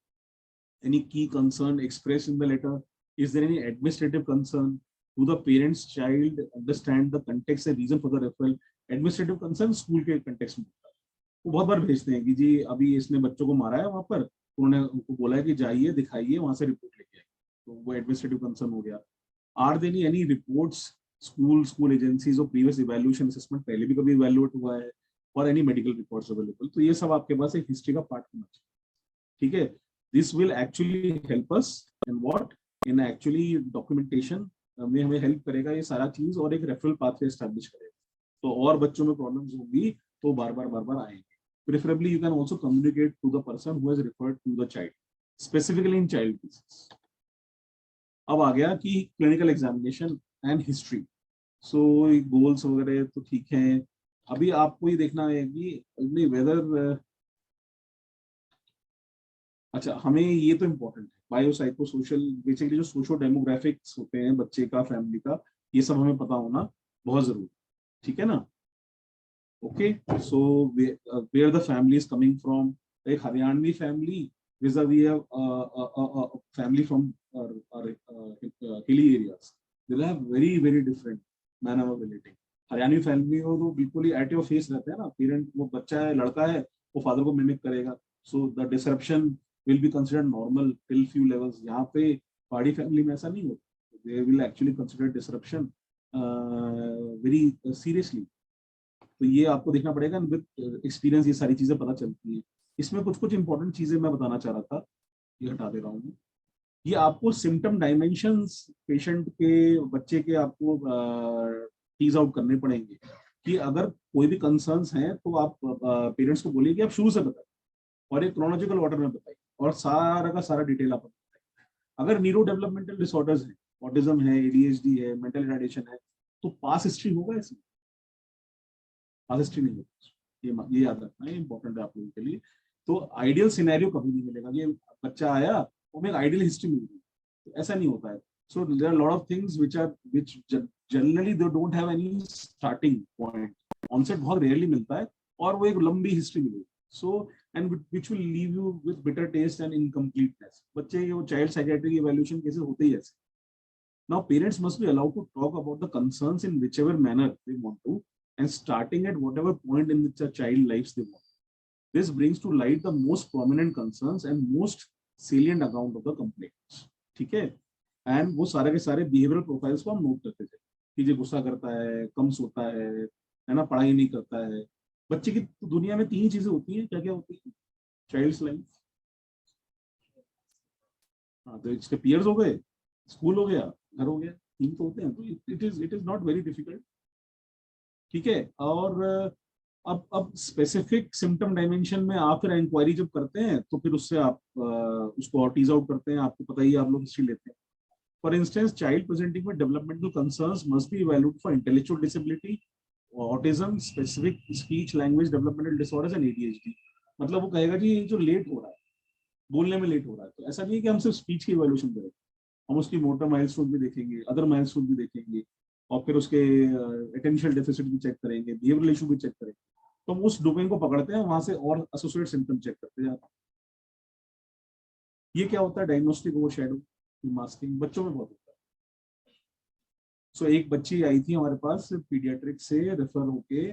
any key concern expressed in the letter, is there any administrative concern, do the parents child understand the context and reason for the referral. Administrative concern school के context में होता है. वो बहुत बार भेजते हैं कि जी अभी इसने बच्चों को मारा है वहां पर, उन्होंने उनको बोला है कि जाइए दिखाइए, वहां से रिपोर्ट लेके आइए, तो वो एडमिनिस्ट्रेटिव कंसर्न हो गया. Are there any reports, school agencies और प्रीवियस इवैल्यूएशन असेसमेंट पहले भी कभी इवैल्यूएट हुआ है, और एनी मेडिकल रिपोर्ट्स अवेलेबल. तो ये सब आपके पास एक हिस्ट्री का पार्ट होना चाहिए. ठीक है, this will actually help us in what, in actually documentation में हमें हेल्प करेगा ये सारा चीज, और एक रेफरल पाथवे एस्टैब्लिश करेगा. तो और बच्चों में प्रॉब्लम्स होंगी तो बार बार आएंगे. Preferably, you can also communicate to the person who has referred to the child, specifically in child cases. अब आ गया कि clinical examination and history. So goals वगैरह तो ठीक है. अभी आपको ये देखना है कि whether अच्छा, हमें ये तो इम्पोर्टेंट है, बायो साइको सोशल, बेसिकली जो सोशो डेमोग्राफिक्स होते हैं बच्चे का, फैमिली का, ये सब हमें पता होना बहुत जरूरी, ठीक है ना. Okay, so where the family is coming from. एक Haryanvi family vis-a-vis a family from hilly areas, they'll have very different manner of relating. Haryanvi family हो तो बिल्कुल ही एट योर फेस रहते हैं ना, पेरेंट, वो बच्चा है, लड़का है, वो फादर को मिमिक करेगा, so the disruption will be considered normal till few levels. यहाँ पे पहाड़ी फैमिली में ऐसा नहीं होता, they will actually consider disruption very seriously. तो ये आपको देखना पड़ेगा, विद एक्सपीरियंस ये सारी चीजें पता चलती है. इसमें कुछ इंपॉर्टेंट चीजें मैं बताना चाह रहा था, ये हटा दे रहा हूँ. ये आपको सिम्टम डायमेंशंस पेशेंट के, बच्चे के, आपको टीज आउट करने पड़ेंगे कि अगर कोई भी कंसर्न्स हैं तो आप पेरेंट्स को बोलिए कि आप शुरू से बताइए और एक क्रोनोलॉजिकल ऑर्डर में बताइए और सारा का सारा डिटेल आप बताइए. अगर न्यूरो डेवलपमेंटल डिसऑर्डर्स हैं, ऑटिज्म है, एडीएचडी है, मेंटल रिटार्डेशन है, तो पास हिस्ट्री होगा इसमें? पास हिस्ट्री नहीं होगा. ये याद रखना है, इंपॉर्टेंट है आप लोगों के लिए. तो आइडियल सिनेरियो कभी नहीं मिलेगा. ये बच्चा आया और मैं आइडियल हिस्ट्री मिल गई, तो ऐसा नहीं होता है. So there are lot of things which generally they don't have any starting point. Onset बहुत रेयरली मिलता है और वो एक लंबी हिस्ट्री मिलेगी. सो and which will leave you with bitter taste and incompleteness. बच्चे ये child psychiatric evaluation cases होते ही ऐसे. Now parents must be allowed to talk about the concerns in whichever manner they want to, and starting at whatever point in which a child lives they want. This brings to light the most prominent concerns and most salient account of the complaints. ठीक है? And वो सारे के सारे behavioral profiles को हम नोट करते थे कि ये गुस्सा करता है, कम सोता है ना, पढ़ाई नहीं करता है. बच्चे की दुनिया में 3 चीजें होती हैं. क्या क्या होती है? चाइल्ड्स लाइफ, हाँ, तो इसके पीयर्स हो गए, स्कूल हो गया, घर हो गया, 3 तो होते हैं. तो it is not very difficult, ठीक है. और अब स्पेसिफिक सिम्टम डायमेंशन में आप फिर इंक्वायरी जब करते हैं तो फिर उससे आप उसको और टीज आउट करते हैं. आपको पता ही, आप लोग हिस्ट्री लेते हैं. For instance, child presenting with developmental concerns must be evaluated for intellectual disability, autism, specific speech language developmental disorders and ADHD. मतलब वो कहेगा जी ये जो लेट हो रहा है, बोलने में लेट हो रहा है, तो ऐसा नहीं है कि हम सिर्फ स्पीच की इवैल्यूएशन करेंगे, हम उसकी मोटर माइलस्टोन भी देखेंगे, अदर माइलस्टोन भी देखेंगे, और फिर उसके अटेंशियल डेफिसिट भी चेक करेंगे, बिहेवियरल इशू भी चेक करेंगे. तो हम उस डोमेन को पकड़ते हैं, वहां से और एसोसिएट सिम्टम चेक करते हैं. ये क्या होता है? डायग्नोस्टिक ओवरशैडो, मास्किंग बच्चों में बहुत होता है. सो एक बच्ची आई थी हमारे पास पीडियाट्रिक से रेफर होके,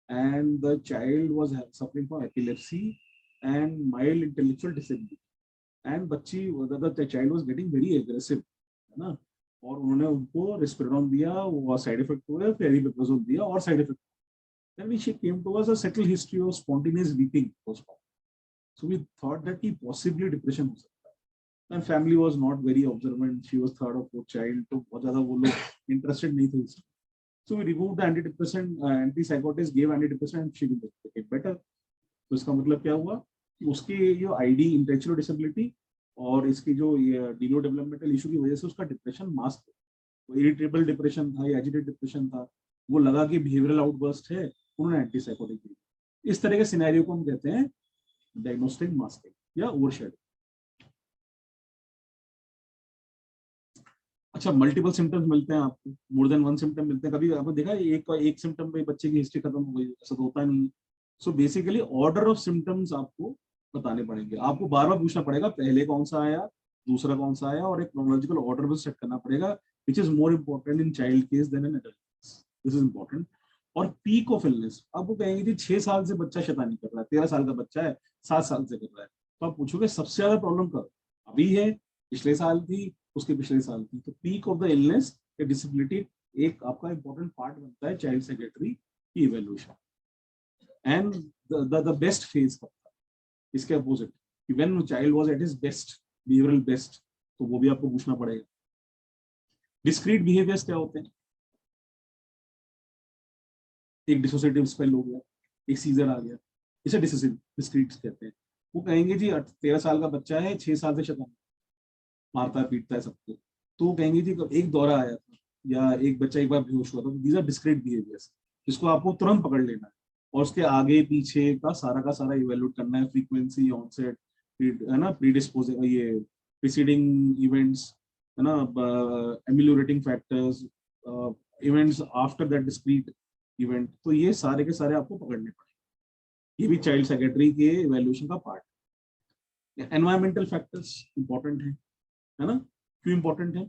and the child was suffering from epilepsy and mild intellectual disability. And बच्ची, the child was getting very aggressive, है ना, और उन्होंने उनको रिस्पिरोन दिया, वो साइड इफेक्ट हुए, फिर एरिपेप्राजोल दिया और side effect. Then she came to us a settled history of spontaneous weeping was found. So we thought that he possibly depression हो सकता है. And family was not very observant. She was third or fourth child, तो बहुत ज़्यादा वो लोग interested नहीं थे इसमें. So we removed the antidepressant, antipsychotics, gave antidepressant, and she became better. तो इसका मतलब क्या हुआ कि उसके जो आईडी, इंटेलेक्चुअल डिसेबिलिटी, और इसकी जो न्यूरो डेवलपमेंटल इशू की वजह से उसका डिप्रेशन मास्क, तो इरिटेबल डिप्रेशन था या एजिटेड डिप्रेशन था, वो लगा कि बिहेवियरल आउटबर्स्ट है, उन्होंने एंटीसाइकोटिक दी. इस तरह के सिनेरियो को हम कहते हैं डायग्नोस्टिक मास्किंग या ओवरशैडो. अच्छा, मल्टीपल सिम्टम्स मिलते हैं आपको, मोर देन वन सिम्टम मिलते हैं. कभी आपने देखा एक सिम्टम पे बच्चे की हिस्ट्री खत्म हो गई? ऐसा तो होता नहीं. So basically order of symptoms आपको बताने पड़ेंगे. आपको बार बार पूछना पड़ेगा पहले कौन सा आया, दूसरा कौन सा आया, और एक क्रोनोलॉजिकल ऑर्डर भी सेट करना पड़ेगा, which is more important in child case then in adult case. This is important. और पीक ऑफ इलनेस, अब वो कहेंगे जी 6 साल से बच्चा शैतानी कर रहा है, 13 साल का बच्चा है, 7 साल से कर रहा है, तो आप पूछोगे सबसे ज्यादा प्रॉब्लम कब? अभी है, पिछले साल थी, उसके पिछले साल थी. तो पीक ऑफ द इलनेस या डिसेबिलिटी एक आपका इंपॉर्टेंट पार्ट बनता है चाइल्ड साइकियाट्री की evaluation. And the best phase कब था? इसके opposite, when child was at his best, behavioural best, तो वो भी आपको पूछना पड़ेगा. डिस्क्रीट बिहेवियर्स क्या होते हैं? एक डिसोसिएटिव स्पेल हो गया, एक सीजर आ गया, इसे डिस्क्रीट कहते हैं। वो कहेंगे जी 13 साल का बच्चा है, 6 साल से शैतान मारता है पीटता है सबको, तो वो कहेंगे जी एक दौरा आया था या एक बच्चा एक बार बेहोश हुआ था, दीज आर डिस्क्रीट बिहेवियर्स, जिसको आपको तुरंत पकड़ लेना है और उसके आगे पीछे का सारा इवेल्यूट करना है, फ्रीक्वेंसी, ऑनसेट, है ना, प्रीडिस्पोज, ये प्रीसीडिंग इवेंट्स, है ना, ameliorating factors, events after that discrete event, तो ये सारे के सारे आपको पकड़ने पड़ेंगे। ये भी चाइल्ड सेक्रेटरी के इवैल्यूएशन का पार्ट है। एनवायरमेंटल फैक्टर्स इंपॉर्टेंट है ना? क्यों इंपॉर्टेंट है?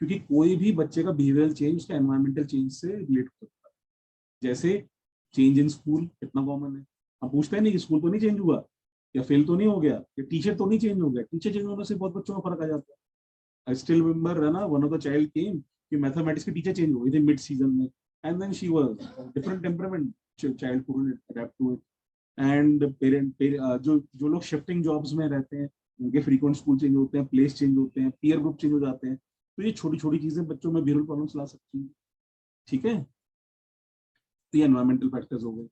क्योंकि कोई भी बच्चे का बिहेवियरल चेंज उसका एनवायरमेंटल चेंज से रिलेट होता है। जैसे चेंज इन स्कूल कितना कॉमन है, हम पूछते हैं नहीं कि स्कूल तो नहीं चेंज हुआ, या फेल तो नहीं हो गया, या टीचर तो नहीं चेंज हो गया। टीचर चेंज होने से बहुत बच्चों में फर्क आ जाता है। आई स्टिल रिमेंबर, है ना, one of the child came कि मैथमेटिक्स की टीचर चेंज हो गई थी मिड सीजन में, and then she was different temperament, child couldn't adapt to it. And जो लोग शिफ्टिंग जॉब्स में रहते हैं, उनके फ्रीक्वेंट स्कूल चेंज होते हैं, प्लेस चेंज होते हैं, पीयर ग्रुप चेंज हो जाते हैं, तो ये छोटी छोटी चीजें बच्चों में बिहेवियरल प्रॉब्लम्स ला सकती हैं। ठीक है, तो ये एनवायरमेंटल फैक्टर्स हो गए।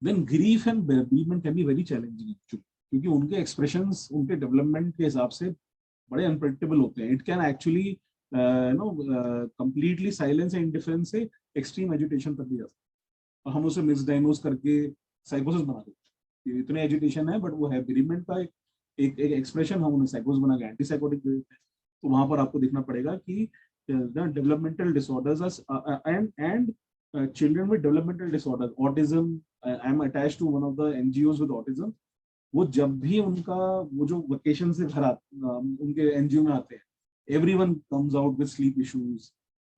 Then grief and bereavement can be very challenging, क्योंकि उनके एक्सप्रेशंस उनके डेवलपमेंट के हिसाब से बड़े अनप्रेडिक्टेबल होते हैं। It can actually no completely silence and indifference से एक्सट्रीम एजुटेशन तक भी जा सकता है, और हम उसे मिसडायग्नोज करके साइकोसिस बना देते हैं। इतने एजुटेशन है बट वो है बेरीलमेंट का एक एक्सप्रेशन, हम उन्हें साइकोस बना के एंटी साइकोटिक दे देते हैं। तो वहां पर आपको देखना पड़ेगा कि developmental disorders and children with developmental disorders, autism, I am attached to one of the NGOs with autism, वो जब भी उनका वो जो वेकेशन से घर उनके एनजीओ में आते हैं, everyone comes out with sleep issues,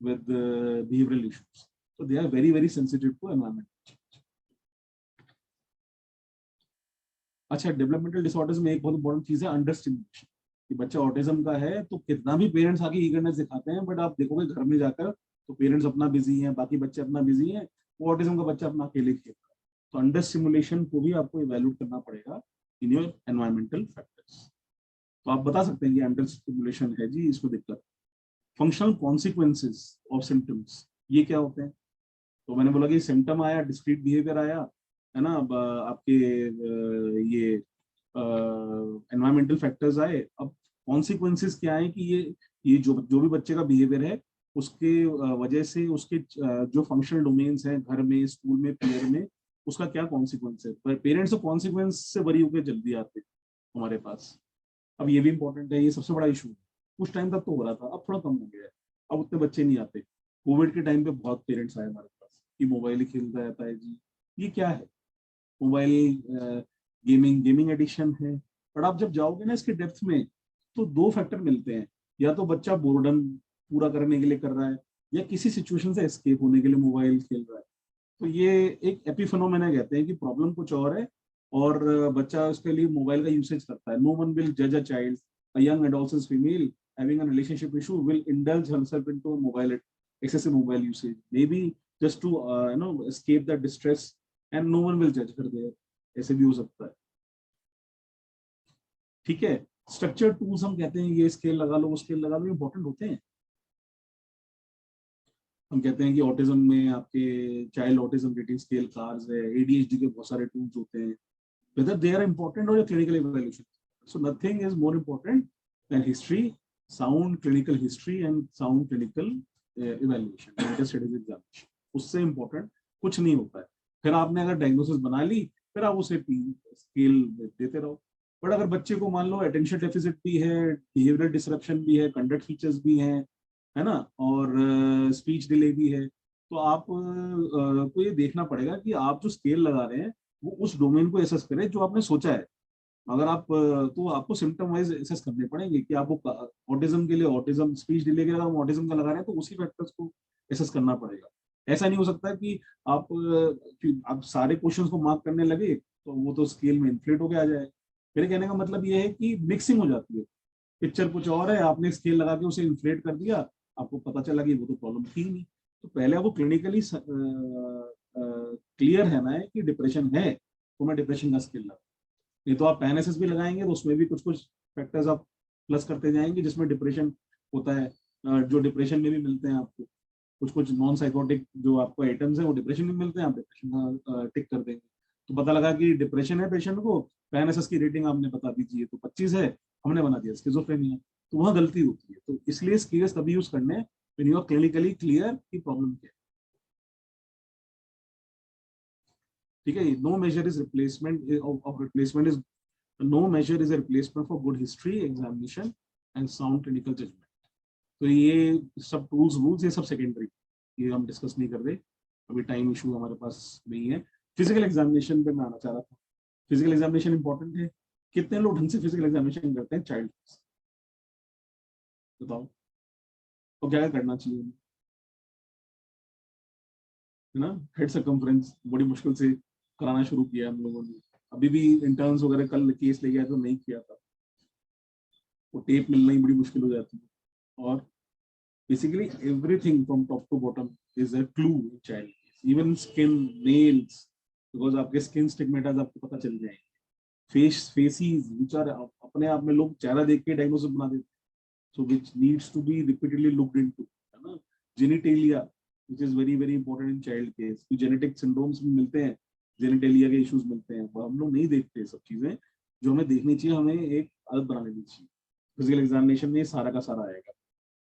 with behavioral issues, so they are very very sensitive to environment change. अच्छा, डेवलपमेंटल डिसऑर्डर्स में एक बहुत इंपॉर्टेंट चीज है अंडर स्टिमुलेशन, कि बच्चा ऑटिज्म का है तो कितना भी पेरेंट्स आगे ईगरनेस दिखाते हैं, बट आप देखोगे घर में जाकर तो पेरेंट्स अपना बिजी हैं, बाकी बच्चे अपना बिजी हैं, वो ऑटिज्म का बच्चा अपना अकेले खेल रहा है। तो अंडर स्टिमुलेशन को भी आपको इवैल्यूएट करना पड़ेगा इन योर एनवायरमेंटल फैक्टर्स। तो आप बता सकते हैं कि अंडर स्टिमुलेशन है जी, इसको दिक्कत। फंक्शनल कॉन्सिक्वेंसेज ऑफ सिम्टम्स, ये क्या होते हैं? तो मैंने बोला कि सिम्टम आया, डिस्क्रीट बिहेवियर आया, है ना, अब आपके ये एनवायरमेंटल फैक्टर्स आए। अब कॉन्सिक्वेंसेस क्या है कि ये जो भी बच्चे का बिहेवियर है उसके वजह से उसके जो फंक्शनल डोमेन्स हैं घर में, स्कूल में, पीयर में, उसका क्या कॉन्सिक्वेंस है। पेरेंट्स तो कॉन्सिक्वेंस से वरी होकर जल्दी आते हैं हमारे पास। अब ये भी इंपॉर्टेंट है, ये सबसे बड़ा इशू है। कुछ टाइम तक तो हो रहा था, अब थोड़ा कम हो गया है, अब उतने बच्चे नहीं आते। कोविड के टाइम पे बहुत पेरेंट्स आए हमारे पास कि मोबाइल ही खेलता रहता है जी, ये क्या है, मोबाइल गेमिंग एडिक्शन है। बट आप जब जाओगे ना इसके डेप्थ में, तो दो फैक्टर मिलते हैं, या तो बच्चा बोर्डम पूरा करने के लिए कर रहा है, या किसी सिचुएशन से एस्केप होने के लिए मोबाइल खेल रहा है। तो ये एक एपिफेनोमेना कहते हैं कि प्रॉब्लम कुछ और है, और बच्चा उसके लिए मोबाइल का यूसेज करता है। नो वन विल जज a child, a young adolescent female having a relationship issue will indulge herself into excessive mobile usage, maybe just to escape that distress, and no one will judge her there. ऐसे भी हो सकता है। ठीक है, स्ट्रक्चर टूल्स हम कहते हैं, ये स्केल लगा लो, वो स्केल लगा लो, इंपॉर्टेंट होते हैं। हम कहते हैं कि ऑटिज्म में आपके child autism rating scale, cars है, एडीएचडी के बहुत सारे टूल्स होते हैं, whether they are important or a clinical evaluation. So nothing is more important than history, sound clinical history and sound clinical evaluation, mental studies examination. उससे important कुछ नहीं होता है। फिर आपने अगर डायग्नोसिस बना ली, फिर आप उसे स्केल देते रहो। बट अगर बच्चे को मान लो अटेंशन डेफिसिट भी है, बिहेवियरल डिसरप्शन भी है, कंडक्ट फीचर्स भी हैं, है ना, और स्पीच डिले भी है, तो आप को ये देखना पड़ेगा कि आप जो स्केल लगा रहे हैं वो उस डोमेन को एसेस करें जो आपने सोचा है। अगर आप तो आपको सिम्टम वाइज एसेस करने पड़ेंगे कि आपको ऑटिज्म के लिए ऑटिज्म, स्पीच डिले के लिए हम ऑटिज्म का लगा रहे हैं तो उसी फैक्टर्स को एसेस करना पड़ेगा। ऐसा नहीं हो सकता कि आप सारे क्वेश्चंस को मार्क करने लगे तो वो तो स्केल में इन्फ्लेट होके आ जाए। मेरे कहने का मतलब ये है कि मिक्सिंग हो जाती है, पिक्चर कुछ और है, आपने स्केल लगा के उसे इन्फ्लेट कर दिया, आपको पता चला कि वो तो प्रॉब्लम थी नहीं। तो पहले आपको क्लिनिकली क्लियर है ना है कि डिप्रेशन है, तो मैं डिप्रेशन का स्केल लगा। नहीं तो आप पैनेसिस भी लगाएंगे तो उसमें भी कुछ कुछ फैक्टर्स आप प्लस करते जाएंगे जिसमें डिप्रेशन होता है, जो डिप्रेशन में भी मिलते हैं आपको। कुछ कुछ नॉन साइकोटिक जो आपको आइटम्स है वो डिप्रेशन में मिलते हैं, आप डिप्रेशन का टिक कर देंगे। तो पता लगा कि डिप्रेशन है पेशेंट को, पैनएसएस की रेटिंग आपने बता दीजिए तो 25 है, हमने बना दिया स्किज़ोफ्रेनिया। तो वहाँ गलती होती है। तो इसलिए स्केल्स तभी यूज करने हैं when you are clinically clear की प्रॉब्लम क्या है। ठीक है, no measure is replacement of replacement is no measure is a replacement for good history examination and sound clinical judgement. तो ये सब टूल्स रूल्स ये सब सेकेंडरी, ये हम डिस्कस नहीं कर रहे, अभी टाइम इशू हमारे पास नहीं है। फिजिकल एग्जामिनेशन पे मैं आना चाह रहा था। फिजिकल एग्जामिनेशन इंपॉर्टेंट है। कितने लोग ढंग से फिजिकल एग्जामिनेशन करते हैं चाइल्ड, बताओ, तो क्या करना चाहिए, है ना। हेड सर्कम्फ्रेंस बड़ी मुश्किल से कराना शुरू किया हम लोगों ने, अभी भी इंटर्न्स वगैरह कल केस ले गया तो नहीं किया था, वो टेप मिलना ही बड़ी मुश्किल हो जाती है। और basically everything from top to bottom is a clue in child, even skin, nails, because आपके स्किन स्टिग्मेटास आपको पता चल जाएंगे, फेसेस व्हिच आर, अपने आप में लोग चेहरा देख के डायग्नोसिस बना देते हैं, so which needs to be repeatedly looked into, है ना। Genitalia which is very very important in child case, तो जेनेटिक सिंड्रोम्स भी मिलते हैं, जेनिटेलिया के इश्यूज मिलते हैं, वो हम लोग नहीं देखते सब चीजें जो हमें देखनी चाहिए, हमें एक आदत बना लेनी चाहिए। फिजिकल एग्जामिनेशन में सारा का सारा आएगा,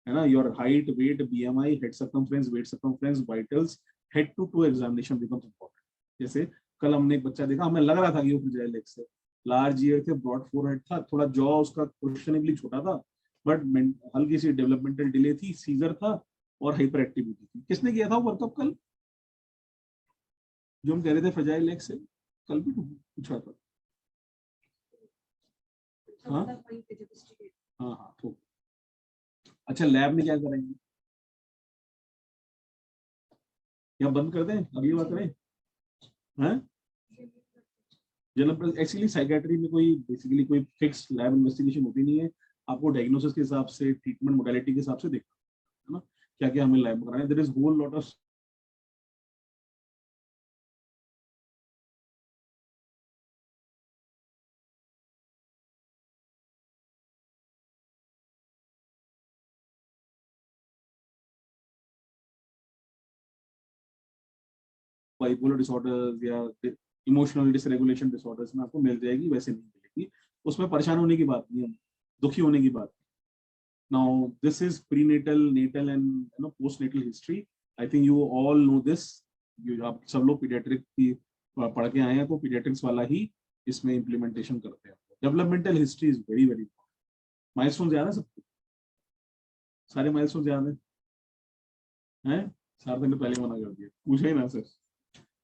है ना। Your height, weight, BMI, head circumference, weight circumference, vitals, head to toe examination becomes important. जैसे कल हमने एक बच्चा देखा, हमें लग रहा था कि वो फ्रिजाइल लेग से, लार्ज ईयर थे, ब्रॉड फोरहेड था, थोड़ा जॉ उसका क्वेश्चनेबली छोटा था, बट हल्की सी डेवलपमेंटल डिले थी, सीजर था और हाइपर एक्टिविटी थी। किसने किया था वर्कअप कल, जो हम कह रहे थे फ्रेजाइल लेग से, कल भी पूछा था। हाँ हाँ हाँ, तो अच्छा लैब में क्या करेंगे, या बंद कर दें, अभी बात करें, हैं। जनरल एक्चुअली साइकेट्री में कोई बेसिकली कोई फिक्स लैब इन्वेस्टिगेशन होती नहीं है, आपको डायग्नोसिस के हिसाब से, ट्रीटमेंट मोडालिटी के हिसाब से देखना है ना, क्या क्या हमें लैब में कराना है। There is whole lot of bipolar disorders या इमोशनल डिसरेगुलेशन डिसऑर्डर्स में आपको मिल जाएगी, वैसे नहीं मिलेगी। उसमें परेशान होने की बात नहीं है, दुखी होने की बात। Now this is prenatal, natal and postnatal history, I think you all know this. आप सब लोग पीडियाट्रिक की पढ़ के आए हैं, तो पीडियाट्रिक्स वाला ही इसमें इम्प्लीमेंटेशन करते हैं। Developmental history is very very important. Milestone याद है सबको, सारे माइलस्टोन याद हैं। सार्थक ने पहले मना कर दिया, पूछा ही ना सर।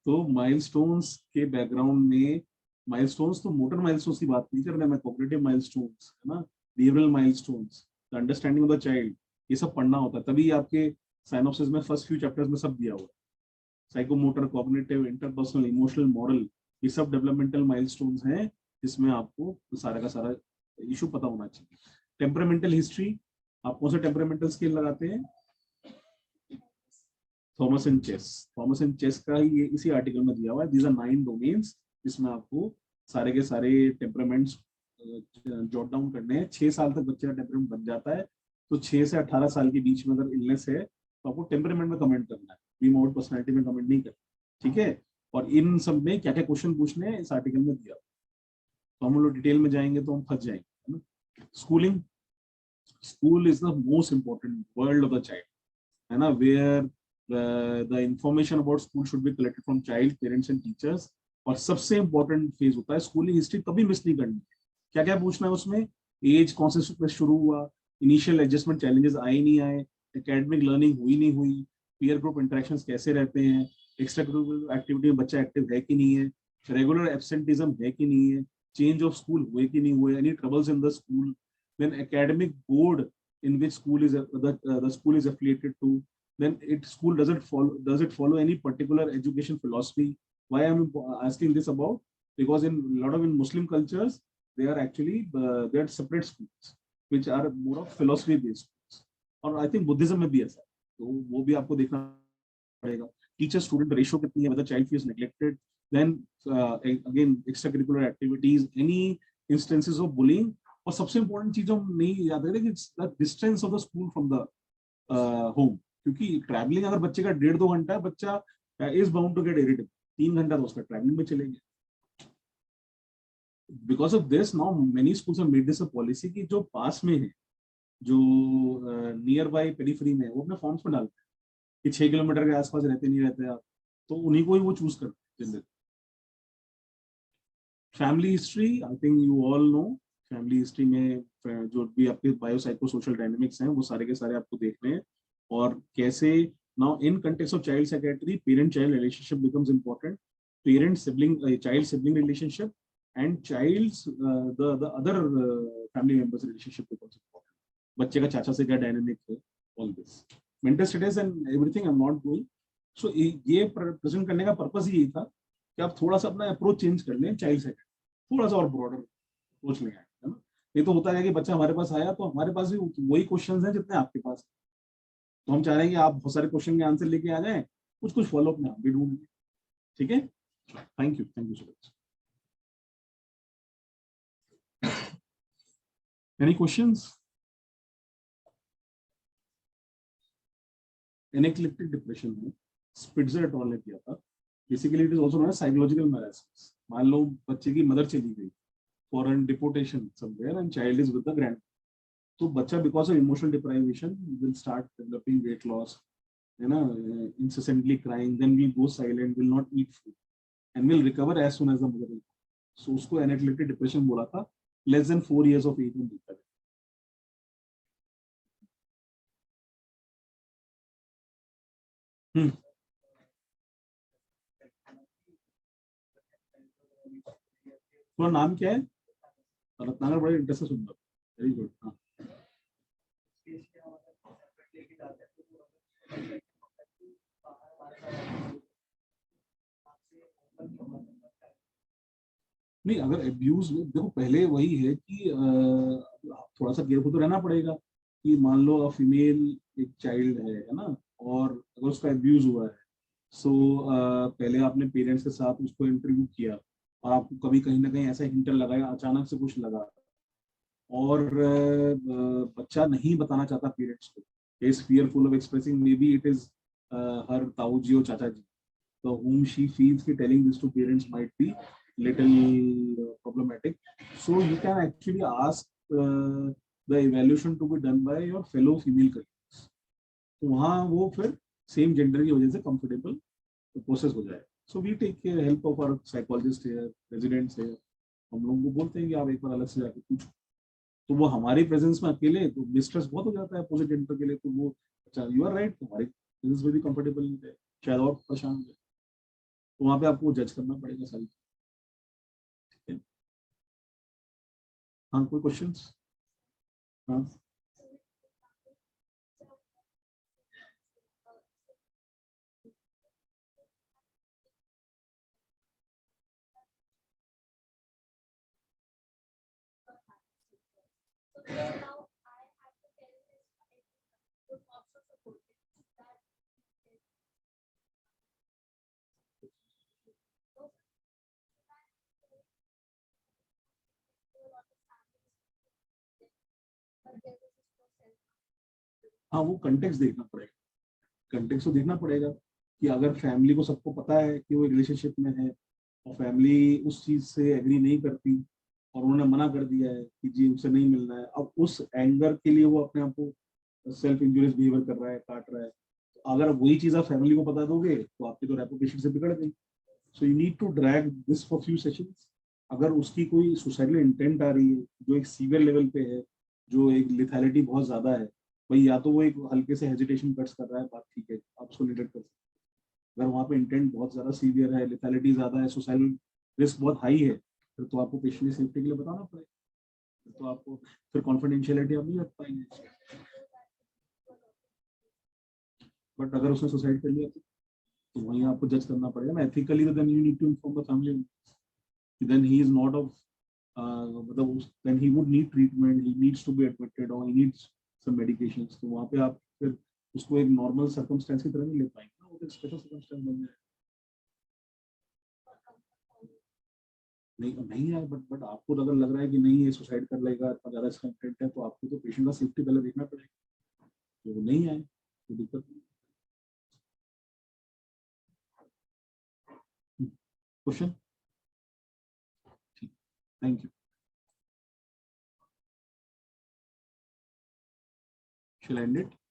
तो माइलस्टोन्स के बैकग्राउंड में, माइलस्टोन्स तो मोटर माइलस्टोन्स की बात नहीं कर रहे, मैं कॉग्निटिव माइलस्टोन्स, है ना, behavioural milestones, the understanding of the child, ये सब पढ़ना होता है। तभी आपके साइनॉप्सिस में फर्स्ट फ्यू चैप्टर्स में सब दिया हुआ है, psychomotor, cognitive, interpersonal, emotional, moral, ये सब डेवलपमेंटल माइलस्टोन्स हैं, जिसमें आपको सारा का सारा इशू पता होना चाहिए। टेम्परामेंटल हिस्ट्री, आप कौन सा टेम्परामेंटल स्केल लगाते हैं, Thomas and Chess. Thomas and Chess का ही ये इसी आर्टिकल में दिया हुआ है, दीज आर 9 डोमेन्स, जिसमें आपको सारे के सारे टेम्परामेंट्स जॉट डाउन करने हैं। 6 साल तक बच्चे का टेम्परामेंट बन जाता है, तो 6 से 18 साल के बीच में अगर इलनेस है तो आपको टेम्परामेंट में कमेंट करना है, रिमोट पर्सनैलिटी में कमेंट नहीं करना, ठीक है। और इन सब में क्या क्या क्वेश्चन पूछने हैं इस आर्टिकल में दिया, तो हम लोग डिटेल में जाएंगे तो हम फंस जाएंगे, है ना। Schooling, school is the most important world of the child, है ना, where the information about school should be collected from child, parents and teachers। और सबसे इंपॉर्टेंट फेज होता है स्कूलिंग हिस्ट्री, कभी मिस नहीं करनी। क्या क्या पूछना है उसमें, एज कौन से शुरू हुआ, इनिशियल एडजस्टमेंट चैलेंजेस आए नहीं आए, एकेडमिक लर्निंग हुई नहीं हुई, पीयर ग्रुप इंटरेक्शंस कैसे रहते हैं, एक्स्ट्रा करिकुलर एक्टिविटी में बच्चा एक्टिव है कि नहीं है, रेगुलर एब्सेंटिज्म है कि नहीं है, चेंज ऑफ स्कूल हुए कि नहीं हुए, any troubles in the school, then academic board in which school is the school is affiliated to, then it school does it follow any particular education philosophy. Why I'm asking this about, because in a lot of in Muslim cultures they are actually they are separate schools which are more of philosophy based schools, और I think Buddhism में भी ऐसा है, तो वो भी आपको देखना पड़ेगा। टीचर स्टूडेंट रेशियो कितनी है, whether child feels neglected, then again extracurricular activities, any instances of bullying, और सबसे इंपॉर्टेंट चीज हम नहीं याद रखते कि distance of the school from the home, क्योंकि ट्रैवलिंग अगर बच्चे का 1.5-2 घंटा है, बच्चा is bound to get irritable, 3 घंटा तो उसका ट्रैवलिंग में चले गए, because of this now many schools have made this a policy कि जो पास में है, जो नियर बाय पेरिफेरी में है, वो अपने फॉर्म्स में डालते हैं कि 6 किलोमीटर के आसपास रहते नहीं रहते आप, तो उन्हीं को ही वो चूज करते हैं generally. Family history, I think you all no, family history में जो भी आपके बायो साइको सोशल डायनेमिक्स हैं वो सारे के सारे आपको देखने हैं, और कैसे now in context of child psychiatry parent child relationship becomes important, parent sibling child sibling relationship and child's the other family members relationship becomes important, बच्चे का चाचा से क्या डायनेमिक है, all this mental status and everything I am not doing. So ये प्रेजेंट करने का पर्पस ही यही था कि आप थोड़ा सा अपना अप्रोच चेंज कर लें चाइल्ड साइड, थोड़ा सा और ब्रॉडर सोच लें, है ना। ये तो होता है कि बच्चा हमारे पास आया तो हमारे पास भी वही क्वेश्चंस हैं जितने आपके पास, तो हम चाह रहे हैं कि आप बहुत सारे क्वेश्चन के आंसर लेके आ जाएं, कुछ कुछ फॉलो अप में आप भी ढूंढ लें। ठीक है, thank you so much. Any questions? Anaclitic depression में स्पिट्जर एट ऑल ने किया था, basically it is also known as psychological marasmus. मान लो बच्चे की मदर चली गई for an deputation somewhere and child is with the grand, तो बच्चा because of emotional deprivation will start developing weight loss, है ना, incessantly crying, then will go silent, will not eat food and will recover as soon as the mother will come. So उसको एनाक्लिप्टिक डिप्रेशन बोला था, less than 4 years of age में दिखता है। हम्म, तुम्हारा नाम क्या है? रत्नाकर, बड़े इंटरेस्ट से सुन रहा, वेरी गुड। हाँ, नहीं अगर एब्यूज देखो, पहले वही है कि थोड़ा सा केयरफुल तो रहना पड़ेगा कि मान लो फीमेल एक चाइल्ड है ना, और अगर उसका एब्यूज हुआ है, सो पहले आपने पेरेंट्स के साथ उसको इंटरव्यू किया और आपको कभी कहीं ना कहीं ऐसा हिंटर लगाया, अचानक से कुछ लगा, और बच्चा नहीं बताना चाहता पेरेंट्स को, is fearful of expressing, maybe it is her ताऊ जी और चाचा जी, तो whom she feels कि telling this to parents might be little problematic, so you can actually ask the evaluation to be done by your fellow female colleagues, तो वहाँ वो फिर सेम जेंडर की वजह से कंफर्टेबल प्रोसेस हो जाए। So we take help of our psychologist है, रेजिडेंट्स है, हम लोगों को बोलते हैं कि आप एक बार अलग से जाके पूछो, तो वो हमारी प्रेजेंस में अकेले तो डिस्ट्रेस बहुत हो जाता है अपोजिट जेंडर के लिए, तो वो अच्छा यू आर राइट, तुम्हारी प्रेजेंस में भी कंफर्टेबल नहीं है, शायद और परेशान है, तो वहाँ पे आपको जज करना पड़ेगा सारी चीजें। हाँ, कोई क्वेश्चंस? हाँ, हाँ, वो कंटेक्स्ट देखना पड़ेगा, कंटेक्स्ट तो देखना पड़ेगा कि अगर फैमिली को सबको पता है कि वो रिलेशनशिप में है और फैमिली उस चीज से एग्री नहीं करती और उन्होंने मना कर दिया है कि जी उसे नहीं मिलना है, अब उस एंगर के लिए वो अपने आप को सेल्फ इंजूरियस बिहेवियर कर रहा है, काट रहा है, तो अगर वही चीज आप फैमिली को बता दोगे तो आपकी तो रेपुटेशन से बिगड़ गई। So you need to drag this for few sessions. अगर उसकी कोई सुसाइडल इंटेंट आ रही है जो एक सीवियर लेवल पे है, जो एक लिथैलिटी बहुत ज्यादा है, भाई या तो वो एक हल्के से हेजिटेशन कट्स कर रहा है, बात ठीक है, आप उसको निगलेक्ट कर सकते हैं। अगर वहाँ पे इंटेंट बहुत ज्यादा सीवियर है, लिथैलिटी ज्यादा है, सुसाइडल रिस्क बहुत हाई है, फिर तो आपको पेशेंट की सेफ्टी के लिए बताना पड़ेगा, फिर तो आपको फिर कॉन्फिडेंशियलिटी आप नहीं रख पाएंगे। बट अगर उसने सुसाइड कर लिया तो वहीं आपको जज करना पड़ेगा ना एथिकली, तो then you need to inform the family, then he is not of मतलब then he would need treatment, he needs to be admitted or he needs some medications, तो वहाँ पे आप फिर उसको एक नॉर्मल सर्कमस्टेंस की तरह नहीं ले पाएंगे ना, वो तो स्पेशल सर्कमस्टेंस बन जाए। नहीं नहीं है, बट आपको अगर लग रहा है कि नहीं ये सुसाइड कर लेगा, इतना ज्यादा इसका इंटेंट है, तो आपको तो पेशेंट का सेफ्टी पहले देखना पड़ेगा, तो वो नहीं आए तो दिक्कत नहीं। Question? Thank you. Shall I end it?